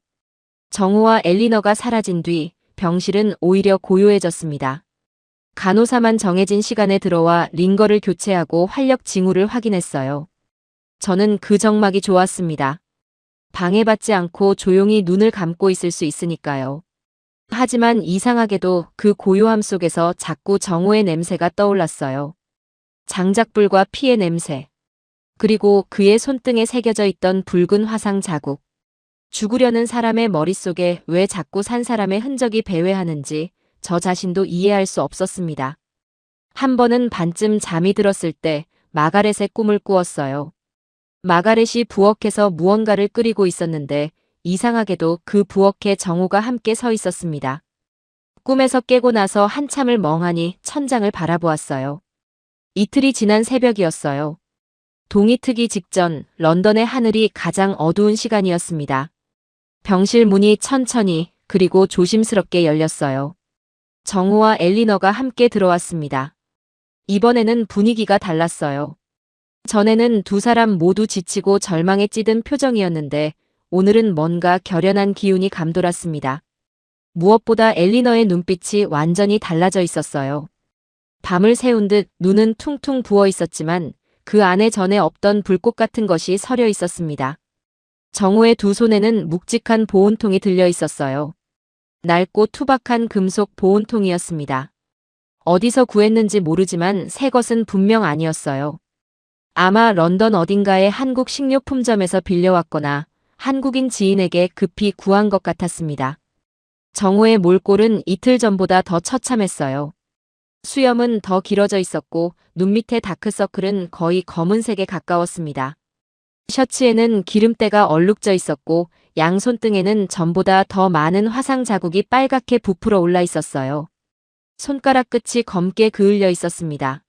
정호와 엘리너가 사라진 뒤 병실은 오히려 고요해졌습니다. 간호사만 정해진 시간에 들어와 링거를 교체하고 활력 징후를 확인했어요. 저는 그 정막이 좋았습니다. 방해받지 않고 조용히 눈을 감고 있을 수 있으니까요. 하지만 이상하게도 그 고요함 속에서 자꾸 정호의 냄새가 떠올랐어요. 장작불과 피의 냄새. 그리고 그의 손등에 새겨져 있던 붉은 화상 자국. 죽으려는 사람의 머릿속에 왜 자꾸 산 사람의 흔적이 배회하는지 저 자신도 이해할 수 없었습니다. 한 번은 반쯤 잠이 들었을 때 마가렛의 꿈을 꾸었어요. 마가렛이 부엌에서 무언가를 끓이고 있었는데 이상하게도 그 부엌에 정호가 함께 서 있었습니다. 꿈에서 깨고 나서 한참을 멍하니 천장을 바라보았어요. 이틀이 지난 새벽이었어요. 동이 트기 직전 런던의 하늘이 가장 어두운 시간이었습니다. 병실 문이 천천히 그리고 조심스럽게 열렸어요. 정호와 엘리너가 함께 들어왔습니다. 이번에는 분위기가 달랐어요. 전에는 두 사람 모두 지치고 절망에 찌든 표정이었는데 오늘은 뭔가 결연한 기운이 감돌았습니다. 무엇보다 엘리너의 눈빛이 완전히 달라져 있었어요. 밤을 새운 듯 눈은 퉁퉁 부어 있었지만 그 안에 전에 없던 불꽃 같은 것이 서려 있었습니다. 정호의 두 손에는 묵직한 보온통이 들려 있었어요. 낡고 투박한 금속 보온통이었습니다. 어디서 구했는지 모르지만 새 것은 분명 아니었어요. 아마 런던 어딘가의 한국 식료품점에서 빌려왔거나 한국인 지인에게 급히 구한 것 같았습니다. 정호의 몰골은 이틀 전보다 더 처참했어요. 수염은 더 길어져 있었고 눈 밑의 다크서클은 거의 검은색에 가까웠습니다. 셔츠에는 기름때가 얼룩져 있었고 양 손등에는 전보다 더 많은 화상 자국이 빨갛게 부풀어 올라 있었어요. 손가락 끝이 검게 그을려 있었습니다.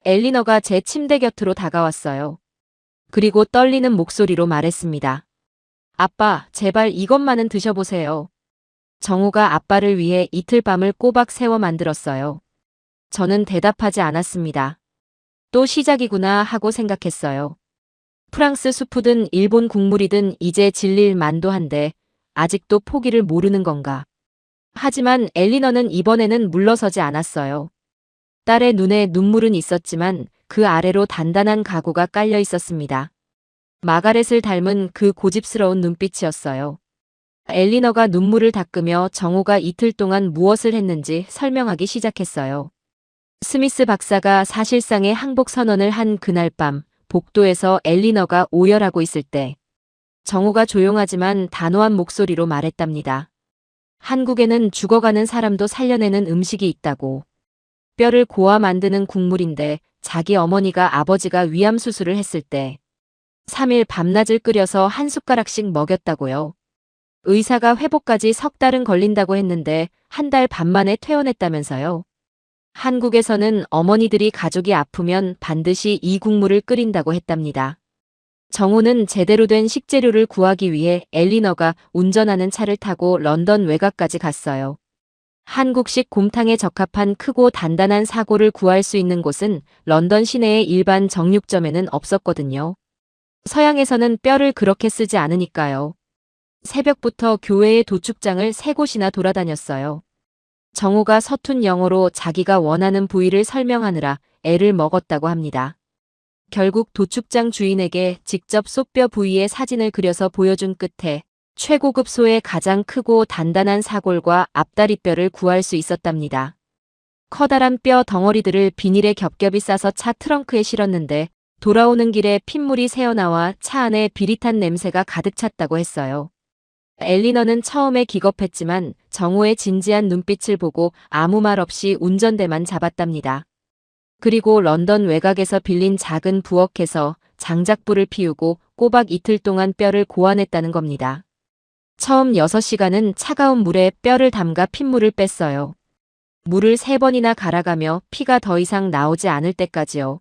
엘리너가 제 침대 곁으로 다가왔어요. 그리고 떨리는 목소리로 말했습니다. 아빠, 제발 이것만은 드셔보세요. 정호가 아빠를 위해 이틀 밤을 꼬박 새워 만들었어요. 저는 대답하지 않았습니다. 또 시작이구나 하고 생각했어요. 프랑스 수프든 일본 국물이든 이제 질릴 만도 한데 아직도 포기를 모르는 건가. 하지만 엘리너는 이번에는 물러서지 않았어요. 딸의 눈에 눈물은 있었지만 그 아래로 단단한 각오가 깔려 있었습니다. 마가렛을 닮은 그 고집스러운 눈빛이었어요. 엘리너가 눈물을 닦으며 정호가 이틀 동안 무엇을 했는지 설명하기 시작했어요. 스미스 박사가 사실상의 항복 선언을 한 그날 밤 복도에서 엘리너가 오열하고 있을 때 정호가 조용하지만 단호한 목소리로 말했답니다. 한국에는 죽어가는 사람도 살려내는 음식이 있다고. 뼈를 고아 만드는 국물인데 자기 어머니가 아버지가 위암 수술을 했을 때 3일 밤낮을 끓여서 한 숟가락씩 먹였다고요. 의사가 회복까지 석 달은 걸린다고 했는데 한 달 반 만에 퇴원했다면서요. 한국에서는 어머니들이 가족이 아프면 반드시 이 국물을 끓인다고 했답니다. 정호는 제대로 된 식재료를 구하기 위해 엘리너가 운전하는 차를 타고 런던 외곽까지 갔어요. 한국식 곰탕에 적합한 크고 단단한 사골을 구할 수 있는 곳은 런던 시내의 일반 정육점에는 없었거든요. 서양에서는 뼈를 그렇게 쓰지 않으니까요. 새벽부터 교회의 도축장을 3곳이나 돌아다녔어요. 정호가 서툰 영어로 자기가 원하는 부위를 설명하느라 애를 먹었다고 합니다. 결국 도축장 주인에게 직접 소뼈 부위의 사진을 그려서 보여준 끝에 최고급 소의 가장 크고 단단한 사골과 앞다리뼈를 구할 수 있었답니다. 커다란 뼈 덩어리들을 비닐에 겹겹이 싸서 차 트렁크에 실었는데 돌아오는 길에 핏물이 새어나와 차 안에 비릿한 냄새가 가득 찼다고 했어요. 엘리너는 처음에 기겁했지만 정호의 진지한 눈빛을 보고 아무 말 없이 운전대만 잡았답니다. 그리고 런던 외곽에서 빌린 작은 부엌에서 장작불을 피우고 꼬박 이틀 동안 뼈를 고안했다는 겁니다. 처음 6시간은 차가운 물에 뼈를 담가 핏물을 뺐어요. 물을 3번이나 갈아가며 피가 더 이상 나오지 않을 때까지요.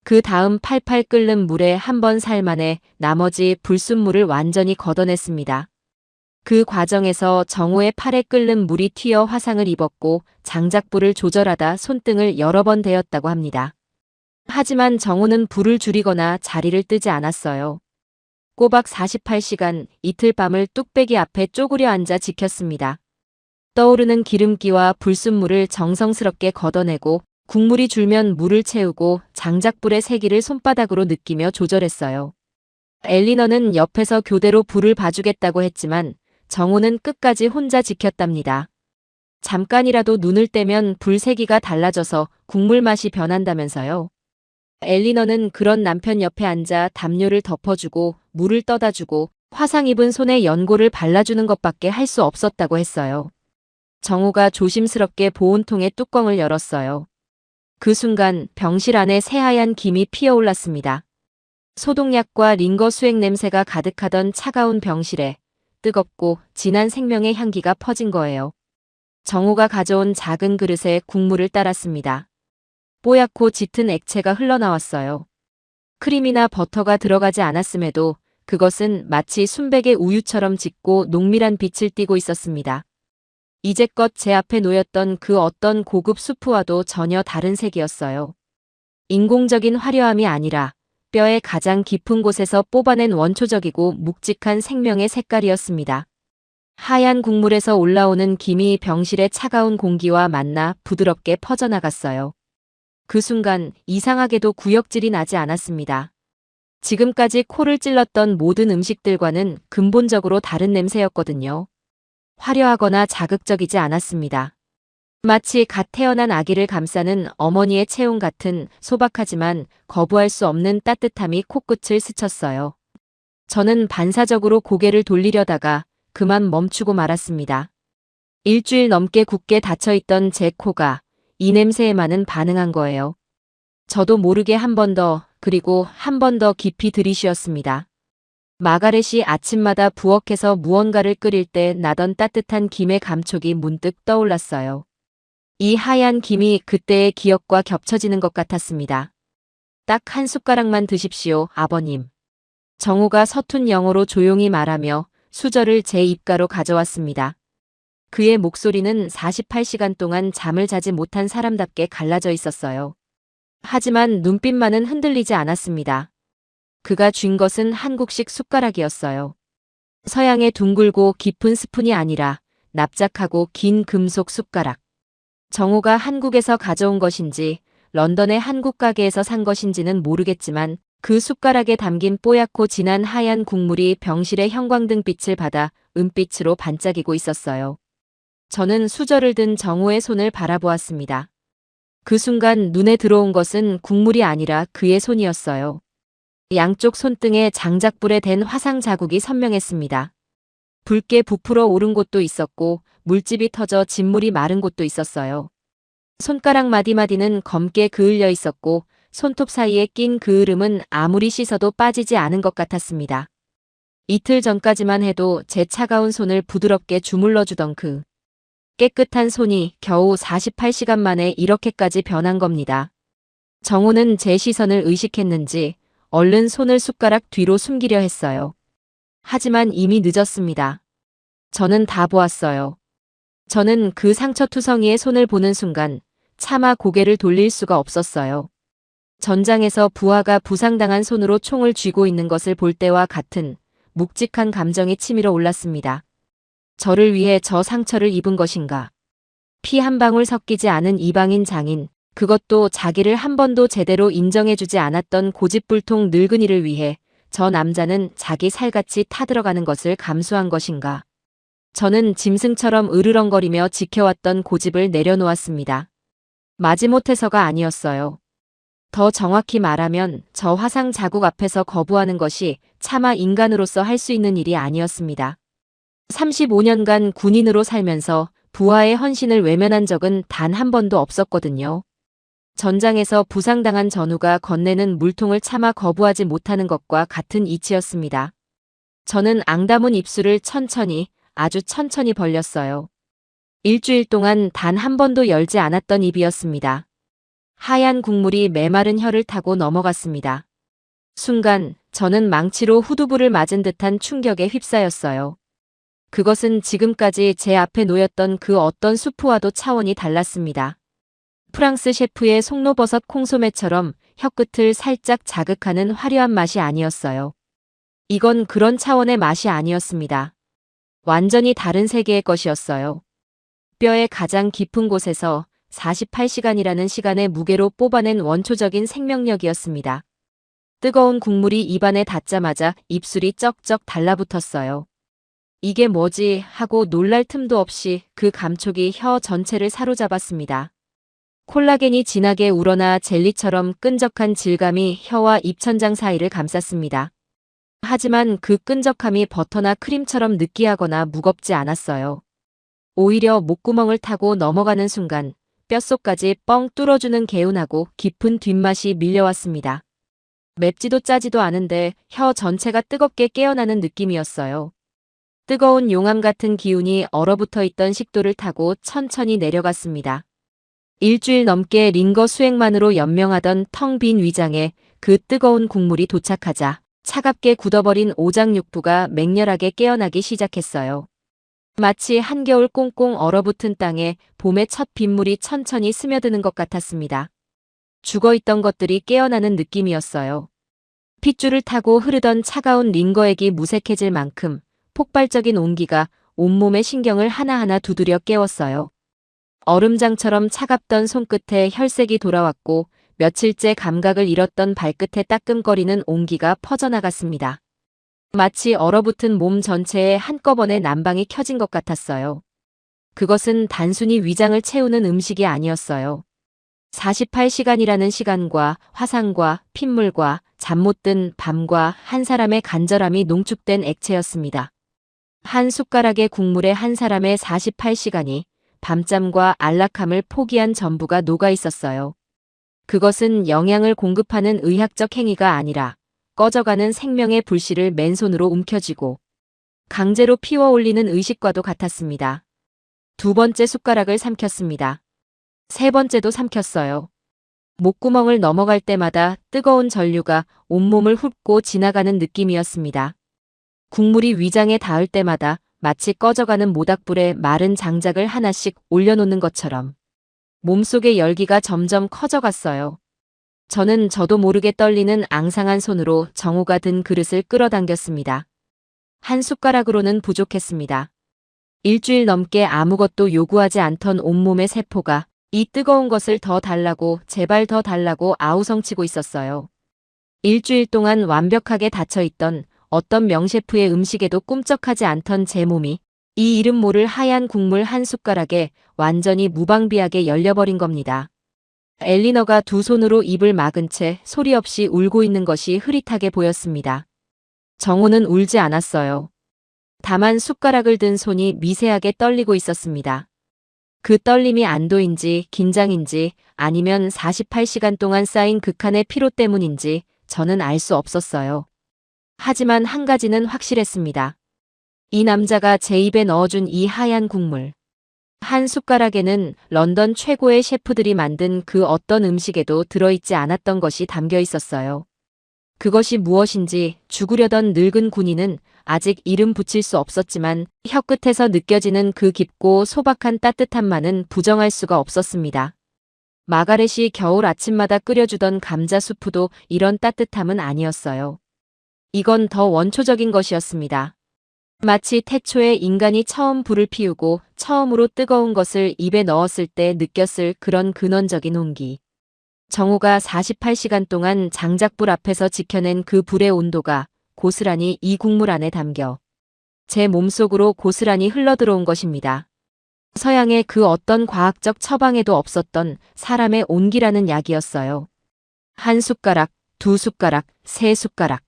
그 다음 팔팔 끓는 물에 한 번 삶아내 나머지 불순물을 완전히 걷어냈습니다. 그 과정에서 정호의 팔에 끓는 물이 튀어 화상을 입었고 장작불을 조절하다 손등을 여러 번 대었다고 합니다. 하지만 정호는 불을 줄이거나 자리를 뜨지 않았어요. 꼬박 48시간 이틀 밤을 뚝배기 앞에 쪼그려 앉아 지켰습니다. 떠오르는 기름기와 불순물을 정성스럽게 걷어내고 국물이 줄면 물을 채우고 장작불의 세기를 손바닥으로 느끼며 조절했어요. 엘리너는 옆에서 교대로 불을 봐주겠다고 했지만 정호는 끝까지 혼자 지켰답니다. 잠깐이라도 눈을 떼면 불세기가 달라져서 국물 맛이 변한다면서요. 엘리너는 그런 남편 옆에 앉아 담요를 덮어주고 물을 떠다주고 화상 입은 손에 연고를 발라주는 것밖에 할 수 없었다고 했어요. 정우가 조심스럽게 보온통의 뚜껑을 열었어요. 그 순간 병실 안에 새하얀 김이 피어올랐습니다. 소독약과 링거 수액 냄새가 가득하던 차가운 병실에 뜨겁고 진한 생명의 향기가 퍼진 거예요. 정우가 가져온 작은 그릇에 국물을 따랐습니다. 뽀얗고 짙은 액체가 흘러나왔어요. 크림이나 버터가 들어가지 않았음에도 그것은 마치 순백의 우유처럼 짙고 농밀한 빛을 띠고 있었습니다. 이제껏 제 앞에 놓였던 그 어떤 고급 수프와도 전혀 다른 색이었어요. 인공적인 화려함이 아니라 뼈의 가장 깊은 곳에서 뽑아낸 원초적이고 묵직한 생명의 색깔이었습니다. 하얀 국물에서 올라오는 김이 병실의 차가운 공기와 만나 부드럽게 퍼져나갔어요. 그 순간 이상하게도 구역질이 나지 않았습니다. 지금까지 코를 찔렀던 모든 음식들과는 근본적으로 다른 냄새였거든요. 화려하거나 자극적이지 않았습니다. 마치 갓 태어난 아기를 감싸는 어머니의 체온 같은 소박하지만 거부할 수 없는 따뜻함이 코끝을 스쳤어요. 저는 반사적으로 고개를 돌리려다가 그만 멈추고 말았습니다. 일주일 넘게 굳게 닫혀있던 제 코가 이 냄새에만은 반응한 거예요. 저도 모르게 한 번 더, 그리고 한 번 더 깊이 들이쉬었습니다. 마가렛이 아침마다 부엌에서 무언가를 끓일 때 나던 따뜻한 김의 감촉이 문득 떠올랐어요. 이 하얀 김이 그때의 기억과 겹쳐지는 것 같았습니다. 딱 한 숟가락만 드십시오, 아버님. 정우가 서툰 영어로 조용히 말하며 수저를 제 입가로 가져왔습니다. 그의 목소리는 48시간 동안 잠을 자지 못한 사람답게 갈라져 있었어요. 하지만 눈빛만은 흔들리지 않았습니다. 그가 쥔 것은 한국식 숟가락이었어요. 서양의 둥글고 깊은 스푼이 아니라 납작하고 긴 금속 숟가락. 정우가 한국에서 가져온 것인지 런던의 한국 가게에서 산 것인지는 모르겠지만 그 숟가락에 담긴 뽀얗고 진한 하얀 국물이 병실의 형광등 빛을 받아 은빛으로 반짝이고 있었어요. 저는 수저를 든 정우의 손을 바라보았습니다. 그 순간 눈에 들어온 것은 국물이 아니라 그의 손이었어요. 양쪽 손등에 장작불에 댄 화상 자국이 선명했습니다. 붉게 부풀어 오른 곳도 있었고 물집이 터져 진물이 마른 곳도 있었어요. 손가락 마디마디는 검게 그을려 있었고 손톱 사이에 낀 그을음은 아무리 씻어도 빠지지 않은 것 같았습니다. 이틀 전까지만 해도 제 차가운 손을 부드럽게 주물러주던 그 깨끗한 손이 겨우 48시간 만에 이렇게까지 변한 겁니다. 정우는 제 시선을 의식했는지 얼른 손을 숟가락 뒤로 숨기려 했어요. 하지만 이미 늦었습니다. 저는 다 보았어요. 저는 그 상처투성이의 손을 보는 순간 차마 고개를 돌릴 수가 없었어요. 전장에서 부하가 부상당한 손으로 총을 쥐고 있는 것을 볼 때와 같은 묵직한 감정이 치밀어 올랐습니다. 저를 위해 저 상처를 입은 것인가? 피 한 방울 섞이지 않은 이방인 장인, 그것도 자기를 한 번도 제대로 인정해주지 않았던 고집불통 늙은이를 위해 저 남자는 자기 살같이 타들어가는 것을 감수한 것인가? 저는 짐승처럼 으르렁거리며 지켜왔던 고집을 내려놓았습니다. 마지못해서가 아니었어요. 더 정확히 말하면 저 화상 자국 앞에서 거부하는 것이 차마 인간으로서 할 수 있는 일이 아니었습니다. 35년간 군인으로 살면서 부하의 헌신을 외면한 적은 단 한 번도 없었거든요. 전장에서 부상당한 전우가 건네는 물통을 차마 거부하지 못하는 것과 같은 이치였습니다. 저는 앙다문 입술을 천천히, 아주 천천히 벌렸어요. 일주일 동안 단 한 번도 열지 않았던 입이었습니다. 하얀 국물이 메마른 혀를 타고 넘어갔습니다. 순간 저는 망치로 후두부를 맞은 듯한 충격에 휩싸였어요. 그것은 지금까지 제 앞에 놓였던 그 어떤 수프와도 차원이 달랐습니다. 프랑스 셰프의 송로버섯 콩소매처럼 혀끝을 살짝 자극하는 화려한 맛이 아니었어요. 이건 그런 차원의 맛이 아니었습니다. 완전히 다른 세계의 것이었어요. 뼈의 가장 깊은 곳에서 48시간이라는 시간의 무게로 뽑아낸 원초적인 생명력이었습니다. 뜨거운 국물이 입안에 닿자마자 입술이 쩍쩍 달라붙었어요. 이게 뭐지 하고 놀랄 틈도 없이 그 감촉이 혀 전체를 사로잡았습니다. 콜라겐이 진하게 우러나 젤리처럼 끈적한 질감이 혀와 입천장 사이를 감쌌습니다. 하지만 그 끈적함이 버터나 크림처럼 느끼하거나 무겁지 않았어요. 오히려 목구멍을 타고 넘어가는 순간 뼛속까지 뻥 뚫어주는 개운하고 깊은 뒷맛이 밀려왔습니다. 맵지도 짜지도 않은데 혀 전체가 뜨겁게 깨어나는 느낌이었어요. 뜨거운 용암 같은 기운이 얼어붙어 있던 식도를 타고 천천히 내려갔습니다. 일주일 넘게 링거 수액만으로 연명하던 텅 빈 위장에 그 뜨거운 국물이 도착하자 차갑게 굳어버린 오장육부가 맹렬하게 깨어나기 시작했어요. 마치 한겨울 꽁꽁 얼어붙은 땅에 봄의 첫 빗물이 천천히 스며드는 것 같았습니다. 죽어있던 것들이 깨어나는 느낌이었어요. 핏줄을 타고 흐르던 차가운 링거액이 무색해질 만큼 폭발적인 온기가 온몸의 신경을 하나하나 두드려 깨웠어요. 얼음장처럼 차갑던 손끝에 혈색이 돌아왔고 며칠째 감각을 잃었던 발끝에 따끔거리는 온기가 퍼져나갔습니다. 마치 얼어붙은 몸 전체에 한꺼번에 난방이 켜진 것 같았어요. 그것은 단순히 위장을 채우는 음식이 아니었어요. 48시간이라는 시간과 화상과 핏물과 잠 못 든 밤과 한 사람의 간절함이 농축된 액체였습니다. 한 숟가락의 국물에 한 사람의 48시간이 밤잠과 안락함을 포기한 전부가 녹아 있었어요. 그것은 영양을 공급하는 의학적 행위가 아니라 꺼져가는 생명의 불씨를 맨손으로 움켜쥐고 강제로 피워 올리는 의식과도 같았습니다. 두 번째 숟가락을 삼켰습니다. 세 번째도 삼켰어요. 목구멍을 넘어갈 때마다 뜨거운 전류가 온몸을 훑고 지나가는 느낌이었습니다. 국물이 위장에 닿을 때마다 마치 꺼져가는 모닥불에 마른 장작을 하나씩 올려놓는 것처럼 몸속의 열기가 점점 커져갔어요. 저는 저도 모르게 떨리는 앙상한 손으로 정우가 든 그릇을 끌어당겼습니다. 한 숟가락으로는 부족했습니다. 일주일 넘게 아무것도 요구하지 않던 온몸의 세포가 이 뜨거운 것을 더 달라고 제발 더 달라고 아우성치고 있었어요. 일주일 동안 완벽하게 닫혀있던 어떤 명셰프의 음식에도 꿈쩍하지 않던 제 몸이 이 이름 모를 하얀 국물 한 숟가락에 완전히 무방비하게 열려버린 겁니다. 엘리너가 두 손으로 입을 막은 채 소리 없이 울고 있는 것이 흐릿하게 보였습니다. 정우는 울지 않았어요. 다만 숟가락을 든 손이 미세하게 떨리고 있었습니다. 그 떨림이 안도인지 긴장인지 아니면 48시간 동안 쌓인 극한의 피로 때문인지 저는 알 수 없었어요. 하지만 한 가지는 확실했습니다. 이 남자가 제 입에 넣어준 이 하얀 국물. 한 숟가락에는 런던 최고의 셰프들이 만든 그 어떤 음식에도 들어있지 않았던 것이 담겨 있었어요. 그것이 무엇인지 죽으려던 늙은 군인은 아직 이름 붙일 수 없었지만 혀끝에서 느껴지는 그 깊고 소박한 따뜻함만은 부정할 수가 없었습니다. 마가렛이 겨울 아침마다 끓여주던 감자 수프도 이런 따뜻함은 아니었어요. 이건 더 원초적인 것이었습니다. 마치 태초에 인간이 처음 불을 피우고 처음으로 뜨거운 것을 입에 넣었을 때 느꼈을 그런 근원적인 온기. 정우가 48시간 동안 장작불 앞에서 지켜낸 그 불의 온도가 고스란히 이 국물 안에 담겨 제 몸속으로 고스란히 흘러들어온 것입니다. 서양의 그 어떤 과학적 처방에도 없었던 사람의 온기라는 약이었어요. 한 숟가락, 두 숟가락, 세 숟가락.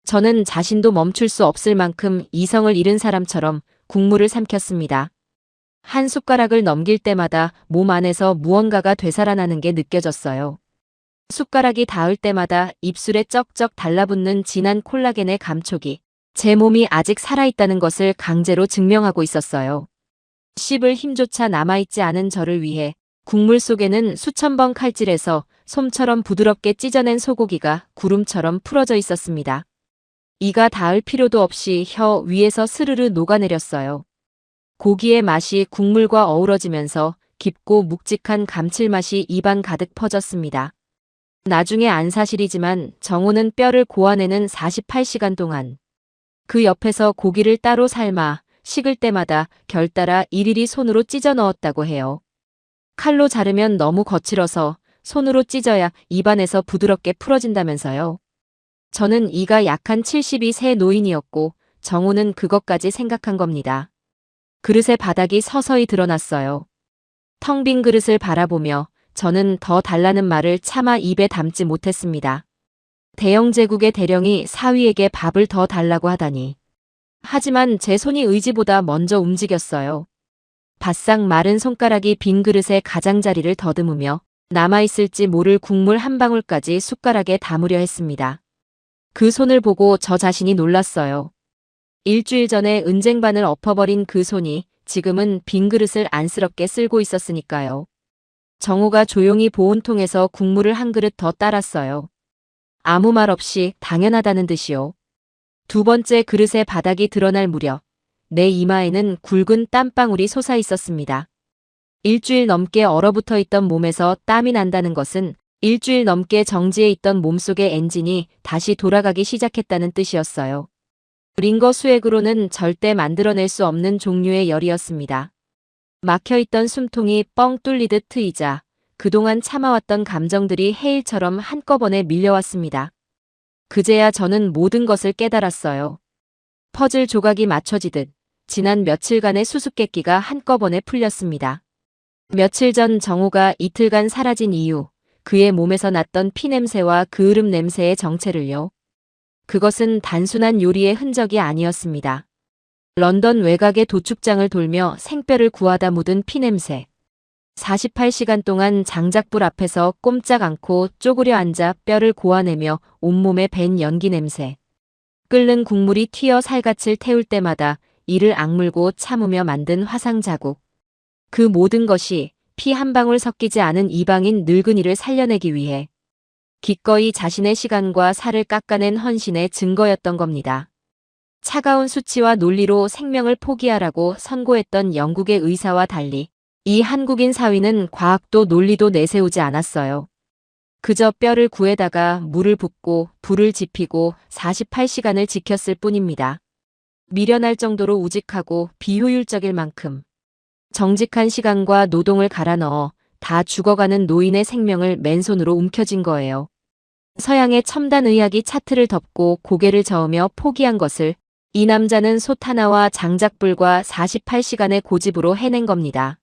저는 자신도 멈출 수 없을 만큼 이성을 잃은 사람처럼 국물을 삼켰습니다. 한 숟가락을 넘길 때마다 몸 안에서 무언가가 되살아나는 게 느껴졌어요. 숟가락이 닿을 때마다 입술에 쩍쩍 달라붙는 진한 콜라겐의 감촉이 제 몸이 아직 살아있다는 것을 강제로 증명하고 있었어요. 씹을 힘조차 남아있지 않은 저를 위해 국물 속에는 수천 번 칼질해서 솜처럼 부드럽게 찢어낸 소고기가 구름처럼 풀어져 있었습니다. 이가 닿을 필요도 없이 혀 위에서 스르르 녹아내렸어요. 고기의 맛이 국물과 어우러지면서 깊고 묵직한 감칠맛이 입안 가득 퍼졌습니다. 나중에 안 사실이지만 정우는 뼈를 고아내는 48시간 동안 그 옆에서 고기를 따로 삶아 식을 때마다 결따라 일일이 손으로 찢어 넣었다고 해요. 칼로 자르면 너무 거칠어서 손으로 찢어야 입안에서 부드럽게 풀어진다면서요. 저는 이가 약한 72세 노인이었고 정호는 그것까지 생각한 겁니다. 그릇의 바닥이 서서히 드러났어요. 텅 빈 그릇을 바라보며 저는 더 달라는 말을 차마 입에 담지 못했습니다. 대영 제국의 대령이 사위에게 밥을 더 달라고 하다니. 하지만 제 손이 의지보다 먼저 움직였어요. 바싹 마른 손가락이 빈 그릇의 가장자리를 더듬으며 남아있을지 모를 국물 한 방울까지 숟가락에 담으려 했습니다. 그 손을 보고 저 자신이 놀랐어요. 일주일 전에 은쟁반을 엎어버린 그 손이 지금은 빈 그릇을 안쓰럽게 쓸고 있었으니까요. 정호가 조용히 보온통에서 국물을 한 그릇 더 따랐어요. 아무 말 없이 당연하다는 듯이요. 두 번째 그릇의 바닥이 드러날 무렵 내 이마에는 굵은 땀방울이 솟아 있었습니다. 일주일 넘게 얼어붙어 있던 몸에서 땀이 난다는 것은 일주일 넘게 정지해 있던 몸속의 엔진이 다시 돌아가기 시작했다는 뜻이었어요. 링거 수액으로는 절대 만들어낼 수 없는 종류의 열이었습니다. 막혀있던 숨통이 뻥 뚫리듯 트이자 그동안 참아왔던 감정들이 해일처럼 한꺼번에 밀려왔습니다. 그제야 저는 모든 것을 깨달았어요. 퍼즐 조각이 맞춰지듯 지난 며칠간의 수수께끼가 한꺼번에 풀렸습니다. 며칠 전 정호가 이틀간 사라진 이유, 그의 몸에서 났던 피냄새와 그을음 냄새의 정체를요. 그것은 단순한 요리의 흔적이 아니었습니다. 런던 외곽의 도축장을 돌며 생뼈를 구하다 묻은 피냄새. 48시간 동안 장작불 앞에서 꼼짝 않고 쪼그려 앉아 뼈를 고아내며 온몸에 밴 연기 냄새. 끓는 국물이 튀어 살갗을 태울 때마다 이를 악물고 참으며 만든 화상 자국. 그 모든 것이 피 한 방울 섞이지 않은 이방인 늙은이를 살려내기 위해 기꺼이 자신의 시간과 살을 깎아낸 헌신의 증거였던 겁니다. 차가운 수치와 논리로 생명을 포기하라고 선고했던 영국의 의사와 달리 이 한국인 사위는 과학도 논리도 내세우지 않았어요. 그저 뼈를 구해다가 물을 붓고 불을 지피고 48시간을 지켰을 뿐입니다. 미련할 정도로 우직하고 비효율적일 만큼 정직한 시간과 노동을 갈아 넣어 다 죽어가는 노인의 생명을 맨손으로 움켜쥔 거예요. 서양의 첨단 의학이 차트를 덮고 고개를 저으며 포기한 것을 이 남자는 솥 하나와 장작불과 48시간의 고집으로 해낸 겁니다.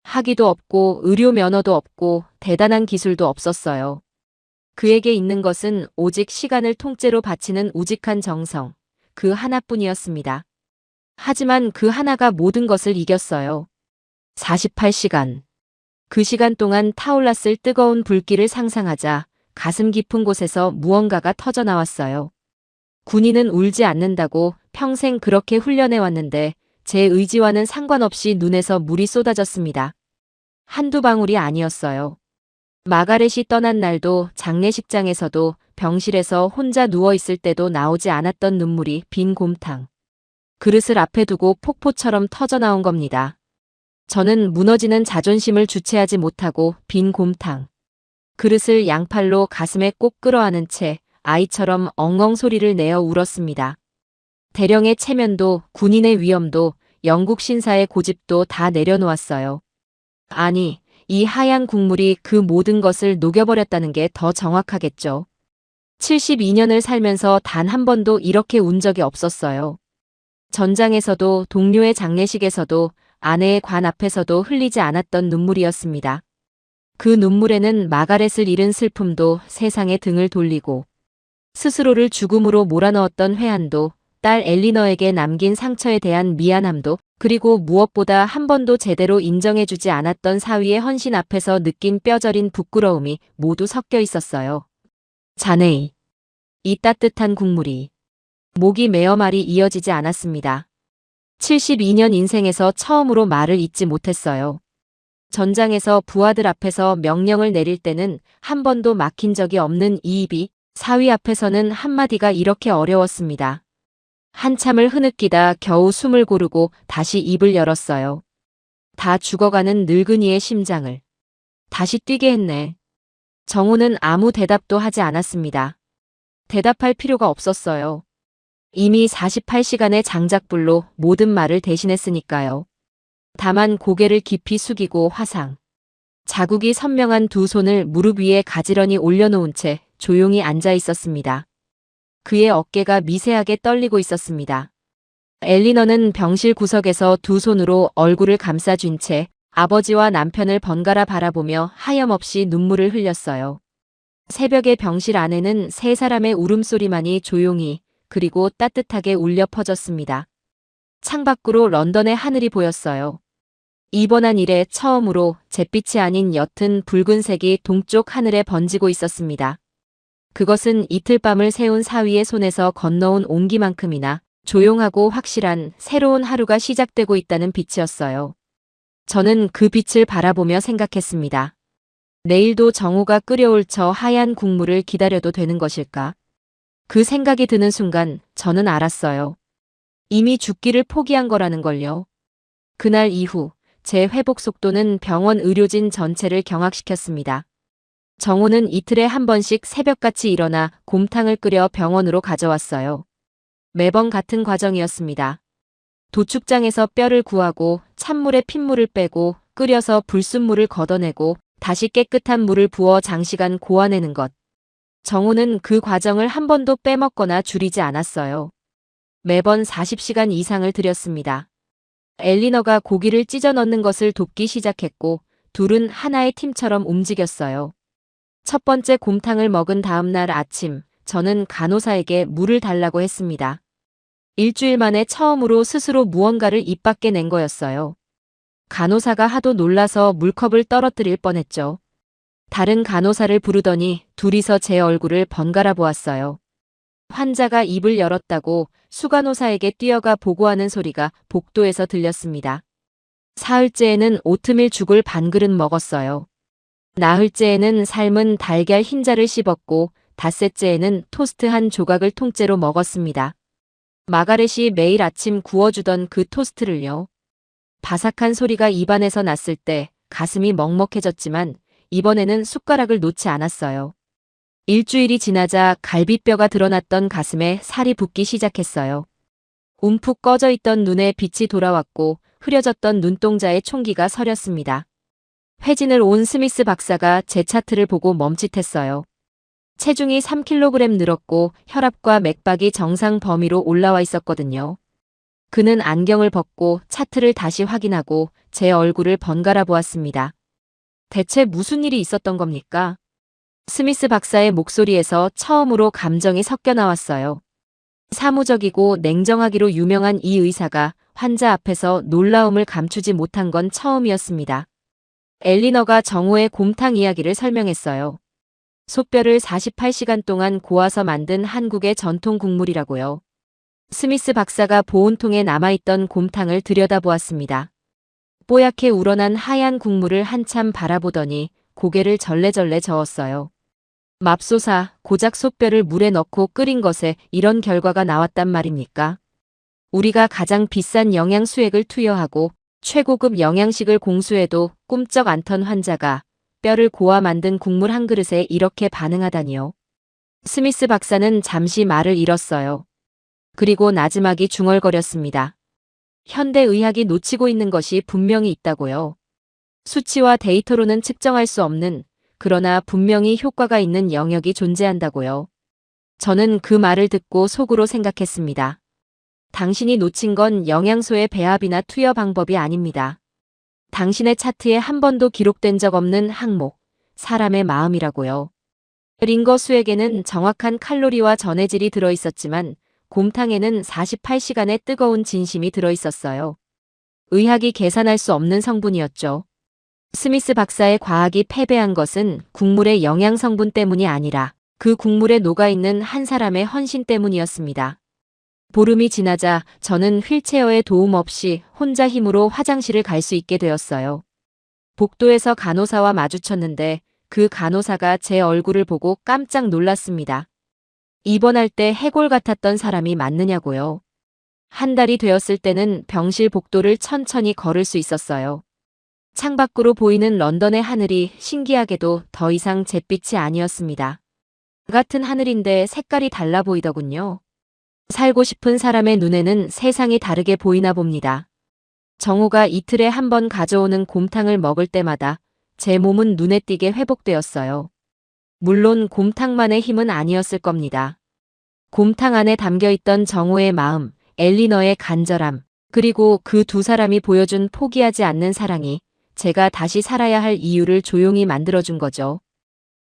학위도 없고 의료 면허도 없고 대단한 기술도 없었어요. 그에게 있는 것은 오직 시간을 통째로 바치는 우직한 정성, 그 하나뿐이었습니다. 하지만 그 하나가 모든 것을 이겼어요. 48시간. 그 시간 동안 타올랐을 뜨거운 불길을 상상하자 가슴 깊은 곳에서 무언가가 터져나왔어요. 군인은 울지 않는다고 평생 그렇게 훈련해왔는데 제 의지와는 상관없이 눈에서 물이 쏟아졌습니다. 한두 방울이 아니었어요. 마가렛이 떠난 날도 장례식장에서도 병실에서 혼자 누워있을 때도 나오지 않았던 눈물이 빈 곰탕. 그릇을 앞에 두고 폭포처럼 터져나온 겁니다. 저는 무너지는 자존심을 주체하지 못하고 빈 곰탕. 그릇을 양팔로 가슴에 꼭 끌어안은 채 아이처럼 엉엉 소리를 내어 울었습니다. 대령의 체면도 군인의 위엄도 영국 신사의 고집도 다 내려놓았어요. 아니, 이 하얀 국물이 그 모든 것을 녹여버렸다는 게 더 정확하겠죠. 72년을 살면서 단 한 번도 이렇게 운 적이 없었어요. 전장에서도 동료의 장례식에서도 아내의 관 앞에서도 흘리지 않았던 눈물이었습니다. 그 눈물에는 마가렛을 잃은 슬픔도 세상에 등을 돌리고 스스로를 죽음으로 몰아넣었던 회한도 딸 엘리너에게 남긴 상처에 대한 미안함도 그리고 무엇보다 한 번도 제대로 인정해주지 않았던 사위의 헌신 앞에서 느낀 뼈저린 부끄러움이 모두 섞여 있었어요. 자네이. 이 따뜻한 국물이. 목이 메어 말이 이어지지 않았습니다. 72년 인생에서 처음으로 말을 잇지 못했어요. 전장에서 부하들 앞에서 명령을 내릴 때는 한 번도 막힌 적이 없는 이 입이 사위 앞에서는 한마디가 이렇게 어려웠습니다. 한참을 흐느끼다 겨우 숨을 고르고 다시 입을 열었어요. 다 죽어가는 늙은이의 심장을 다시 뛰게 했네. 정호는 아무 대답도 하지 않았습니다. 대답할 필요가 없었어요. 이미 48시간의 장작불로 모든 말을 대신했으니까요. 다만 고개를 깊이 숙이고 화상. 자국이 선명한 두 손을 무릎 위에 가지런히 올려놓은 채 조용히 앉아 있었습니다. 그의 어깨가 미세하게 떨리고 있었습니다. 엘리너는 병실 구석에서 두 손으로 얼굴을 감싸쥔 채 아버지와 남편을 번갈아 바라보며 하염없이 눈물을 흘렸어요. 새벽에 병실 안에는 세 사람의 울음소리만이 조용히 그리고 따뜻하게 울려 퍼졌습니다. 창밖으로 런던의 하늘이 보였어요. 입원한 이래 처음으로 잿빛이 아닌 옅은 붉은색이 동쪽 하늘에 번지고 있었습니다. 그것은 이틀 밤을 새운 사위의 손에서 건너온 온기만큼이나 조용하고 확실한 새로운 하루가 시작되고 있다는 빛이었어요. 저는 그 빛을 바라보며 생각했습니다. 내일도 정우가 끓여올 저 하얀 국물을 기다려도 되는 것일까? 그 생각이 드는 순간 저는 알았어요. 이미 죽기를 포기한 거라는 걸요. 그날 이후 제 회복 속도는 병원 의료진 전체를 경악시켰습니다. 정우는 이틀에 한 번씩 새벽같이 일어나 곰탕을 끓여 병원으로 가져왔어요. 매번 같은 과정이었습니다. 도축장에서 뼈를 구하고 찬물에 핏물을 빼고 끓여서 불순물을 걷어내고 다시 깨끗한 물을 부어 장시간 고아내는 것. 정우는 그 과정을 한 번도 빼먹거나 줄이지 않았어요. 매번 40시간 이상을 들였습니다. 엘리너가 고기를 찢어 넣는 것을 돕기 시작했고 둘은 하나의 팀처럼 움직였어요. 첫 번째 곰탕을 먹은 다음 날 아침 저는 간호사에게 물을 달라고 했습니다. 일주일 만에 처음으로 스스로 무언가를 입 밖에 낸 거였어요. 간호사가 하도 놀라서 물컵을 떨어뜨릴 뻔했죠. 다른 간호사를 부르더니 둘이서 제 얼굴을 번갈아 보았어요. 환자가 입을 열었다고 수간호사에게 뛰어가 보고하는 소리가 복도에서 들렸습니다. 사흘째에는 오트밀 죽을 반 그릇 먹었어요. 나흘째에는 삶은 달걀 흰자를 씹었고 닷새째에는 토스트 한 조각을 통째로 먹었습니다. 마가렛이 매일 아침 구워주던 그 토스트를요. 바삭한 소리가 입안에서 났을 때 가슴이 먹먹해졌지만 이번에는 숟가락을 놓지 않았어요. 일주일이 지나자 갈비뼈가 드러났던 가슴에 살이 붓기 시작했어요. 움푹 꺼져 있던 눈에 빛이 돌아왔고 흐려졌던 눈동자에 총기가 서렸습니다. 회진을 온 스미스 박사가 제 차트를 보고 멈칫했어요. 체중이 3kg 늘었고 혈압과 맥박이 정상 범위로 올라와 있었거든요. 그는 안경을 벗고 차트를 다시 확인하고 제 얼굴을 번갈아 보았습니다. 대체 무슨 일이 있었던 겁니까? 스미스 박사의 목소리에서 처음으로 감정이 섞여 나왔어요. 사무적이고 냉정하기로 유명한 이 의사가 환자 앞에서 놀라움을 감추지 못한 건 처음이었습니다. 엘리너가 정우의 곰탕 이야기를 설명했어요. 소뼈를 48시간 동안 고아서 만든 한국의 전통 국물이라고요. 스미스 박사가 보온통에 남아있던 곰탕을 들여다보았습니다. 뽀얗게 우러난 하얀 국물을 한참 바라보더니 고개를 절레절레 저었어요. 맙소사, 고작 소뼈를 물에 넣고 끓인 것에 이런 결과가 나왔단 말입니까? 우리가 가장 비싼 영양 수액을 투여하고 최고급 영양식을 공수해도 꿈쩍 않던 환자가 뼈를 고아 만든 국물 한 그릇에 이렇게 반응하다니요. 스미스 박사는 잠시 말을 잃었어요. 그리고 나지막이 중얼거렸습니다. 현대의학이 놓치고 있는 것이 분명히 있다고요. 수치와 데이터로는 측정할 수 없는, 그러나 분명히 효과가 있는 영역이 존재한다고요. 저는 그 말을 듣고 속으로 생각했습니다. 당신이 놓친 건 영양소의 배합이나 투여 방법이 아닙니다. 당신의 차트에 한 번도 기록된 적 없는 항목, 사람의 마음이라고요. 링거 수액에는 정확한 칼로리와 전해질이 들어있었지만 곰탕에는 48시간의 뜨거운 진심이 들어있었어요. 의학이 계산할 수 없는 성분이었죠. 스미스 박사의 과학이 패배한 것은 국물의 영양 성분 때문이 아니라 그 국물에 녹아있는 한 사람의 헌신 때문이었습니다. 보름이 지나자 저는 휠체어의 도움 없이 혼자 힘으로 화장실을 갈 수 있게 되었어요. 복도에서 간호사와 마주쳤는데 그 간호사가 제 얼굴을 보고 깜짝 놀랐습니다. 입원할 때 해골 같았던 사람이 맞느냐고요. 한 달이 되었을 때는 병실 복도를 천천히 걸을 수 있었어요. 창밖으로 보이는 런던의 하늘이 신기하게도 더 이상 잿빛이 아니었습니다. 같은 하늘인데 색깔이 달라 보이더군요. 살고 싶은 사람의 눈에는 세상이 다르게 보이나 봅니다. 정우가 이틀에 한 번 가져오는 곰탕을 먹을 때마다 제 몸은 눈에 띄게 회복되었어요. 물론 곰탕만의 힘은 아니었을 겁니다. 곰탕 안에 담겨있던 정우의 마음, 엘리너의 간절함, 그리고 그 두 사람이 보여준 포기하지 않는 사랑이 제가 다시 살아야 할 이유를 조용히 만들어준 거죠.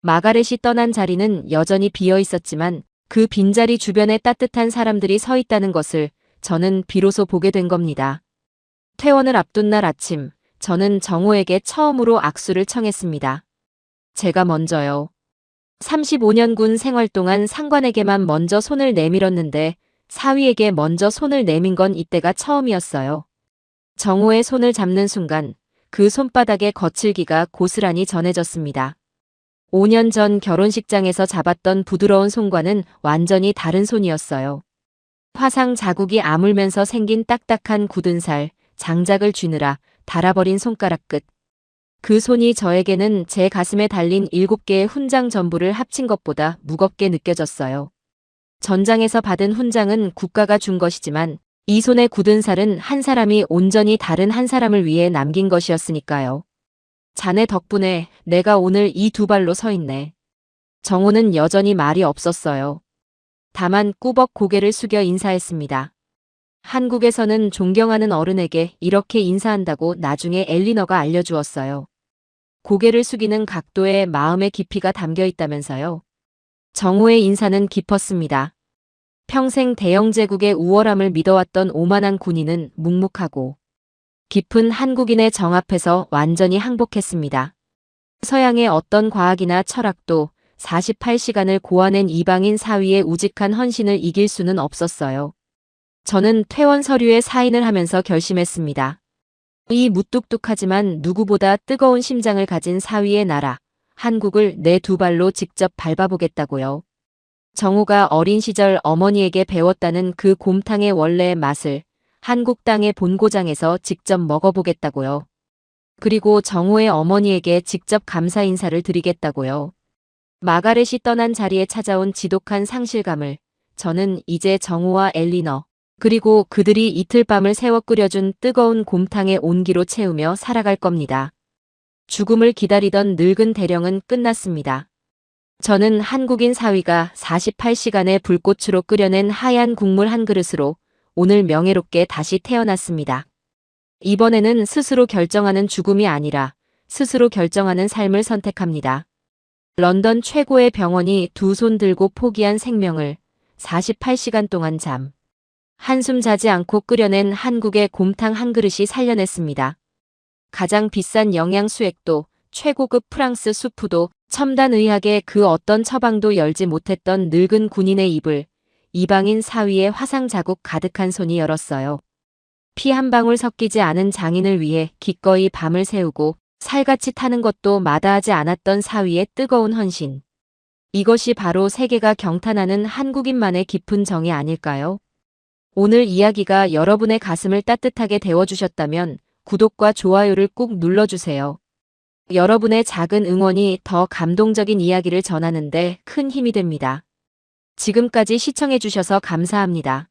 마가렛이 떠난 자리는 여전히 비어 있었지만 그 빈자리 주변에 따뜻한 사람들이 서 있다는 것을 저는 비로소 보게 된 겁니다. 퇴원을 앞둔 날 아침, 저는 정호에게 처음으로 악수를 청했습니다. 제가 먼저요. 35년 군 생활 동안 상관에게만 먼저 손을 내밀었는데 사위에게 먼저 손을 내민 건 이때가 처음이었어요. 정호의 손을 잡는 순간 그 손바닥의 거칠기가 고스란히 전해졌습니다. 5년 전 결혼식장에서 잡았던 부드러운 손과는 완전히 다른 손이었어요. 화상 자국이 아물면서 생긴 딱딱한 굳은 살, 장작을 쥐느라 닳아버린 손가락 끝. 그 손이 저에게는 제 가슴에 달린 7개의 훈장 전부를 합친 것보다 무겁게 느껴졌어요. 전장에서 받은 훈장은 국가가 준 것이지만 이 손의 굳은 살은 한 사람이 온전히 다른 한 사람을 위해 남긴 것이었으니까요. 자네 덕분에 내가 오늘 이 두 발로 서 있네. 정호는 여전히 말이 없었어요. 다만 꾸벅 고개를 숙여 인사했습니다. 한국에서는 존경하는 어른에게 이렇게 인사한다고 나중에 엘리너가 알려주었어요. 고개를 숙이는 각도에 마음의 깊이가 담겨 있다면서요. 정호의 인사는 깊었습니다. 평생 대영제국의 우월함을 믿어왔던 오만한 군인은 묵묵하고 깊은 한국인의 정 앞에서 완전히 항복했습니다. 서양의 어떤 과학이나 철학도 48시간을 고아낸 이방인 사위의 우직한 헌신을 이길 수는 없었어요. 저는 퇴원 서류에 사인을 하면서 결심했습니다. 이 무뚝뚝하지만 누구보다 뜨거운 심장을 가진 사위의 나라, 한국을 내 두 발로 직접 밟아보겠다고요. 정호가 어린 시절 어머니에게 배웠다는 그 곰탕의 원래의 맛을 한국 땅의 본고장에서 직접 먹어보겠다고요. 그리고 정호의 어머니에게 직접 감사 인사를 드리겠다고요. 마가렛이 떠난 자리에 찾아온 지독한 상실감을 저는 이제 정호와 엘리너, 그리고 그들이 이틀 밤을 새워 끓여준 뜨거운 곰탕의 온기로 채우며 살아갈 겁니다. 죽음을 기다리던 늙은 대령은 끝났습니다. 저는 한국인 사위가 48시간의 불꽃으로 끓여낸 하얀 국물 한 그릇으로 오늘 명예롭게 다시 태어났습니다. 이번에는 스스로 결정하는 죽음이 아니라 스스로 결정하는 삶을 선택합니다. 런던 최고의 병원이 두 손 들고 포기한 생명을 48시간 동안 한숨 자지 않고 끓여낸 한국의 곰탕 한 그릇이 살려냈습니다. 가장 비싼 영양수액도 최고급 프랑스 수프도 첨단 의학의 그 어떤 처방도 열지 못했던 늙은 군인의 입을 이방인 사위의 화상 자국 가득한 손이 열었어요. 피 한 방울 섞이지 않은 장인을 위해 기꺼이 밤을 새우고 살같이 타는 것도 마다하지 않았던 사위의 뜨거운 헌신. 이것이 바로 세계가 경탄하는 한국인만의 깊은 정이 아닐까요? 오늘 이야기가 여러분의 가슴을 따뜻하게 데워주셨다면 구독과 좋아요를 꾹 눌러주세요. 여러분의 작은 응원이 더 감동적인 이야기를 전하는데 큰 힘이 됩니다. 지금까지 시청해주셔서 감사합니다.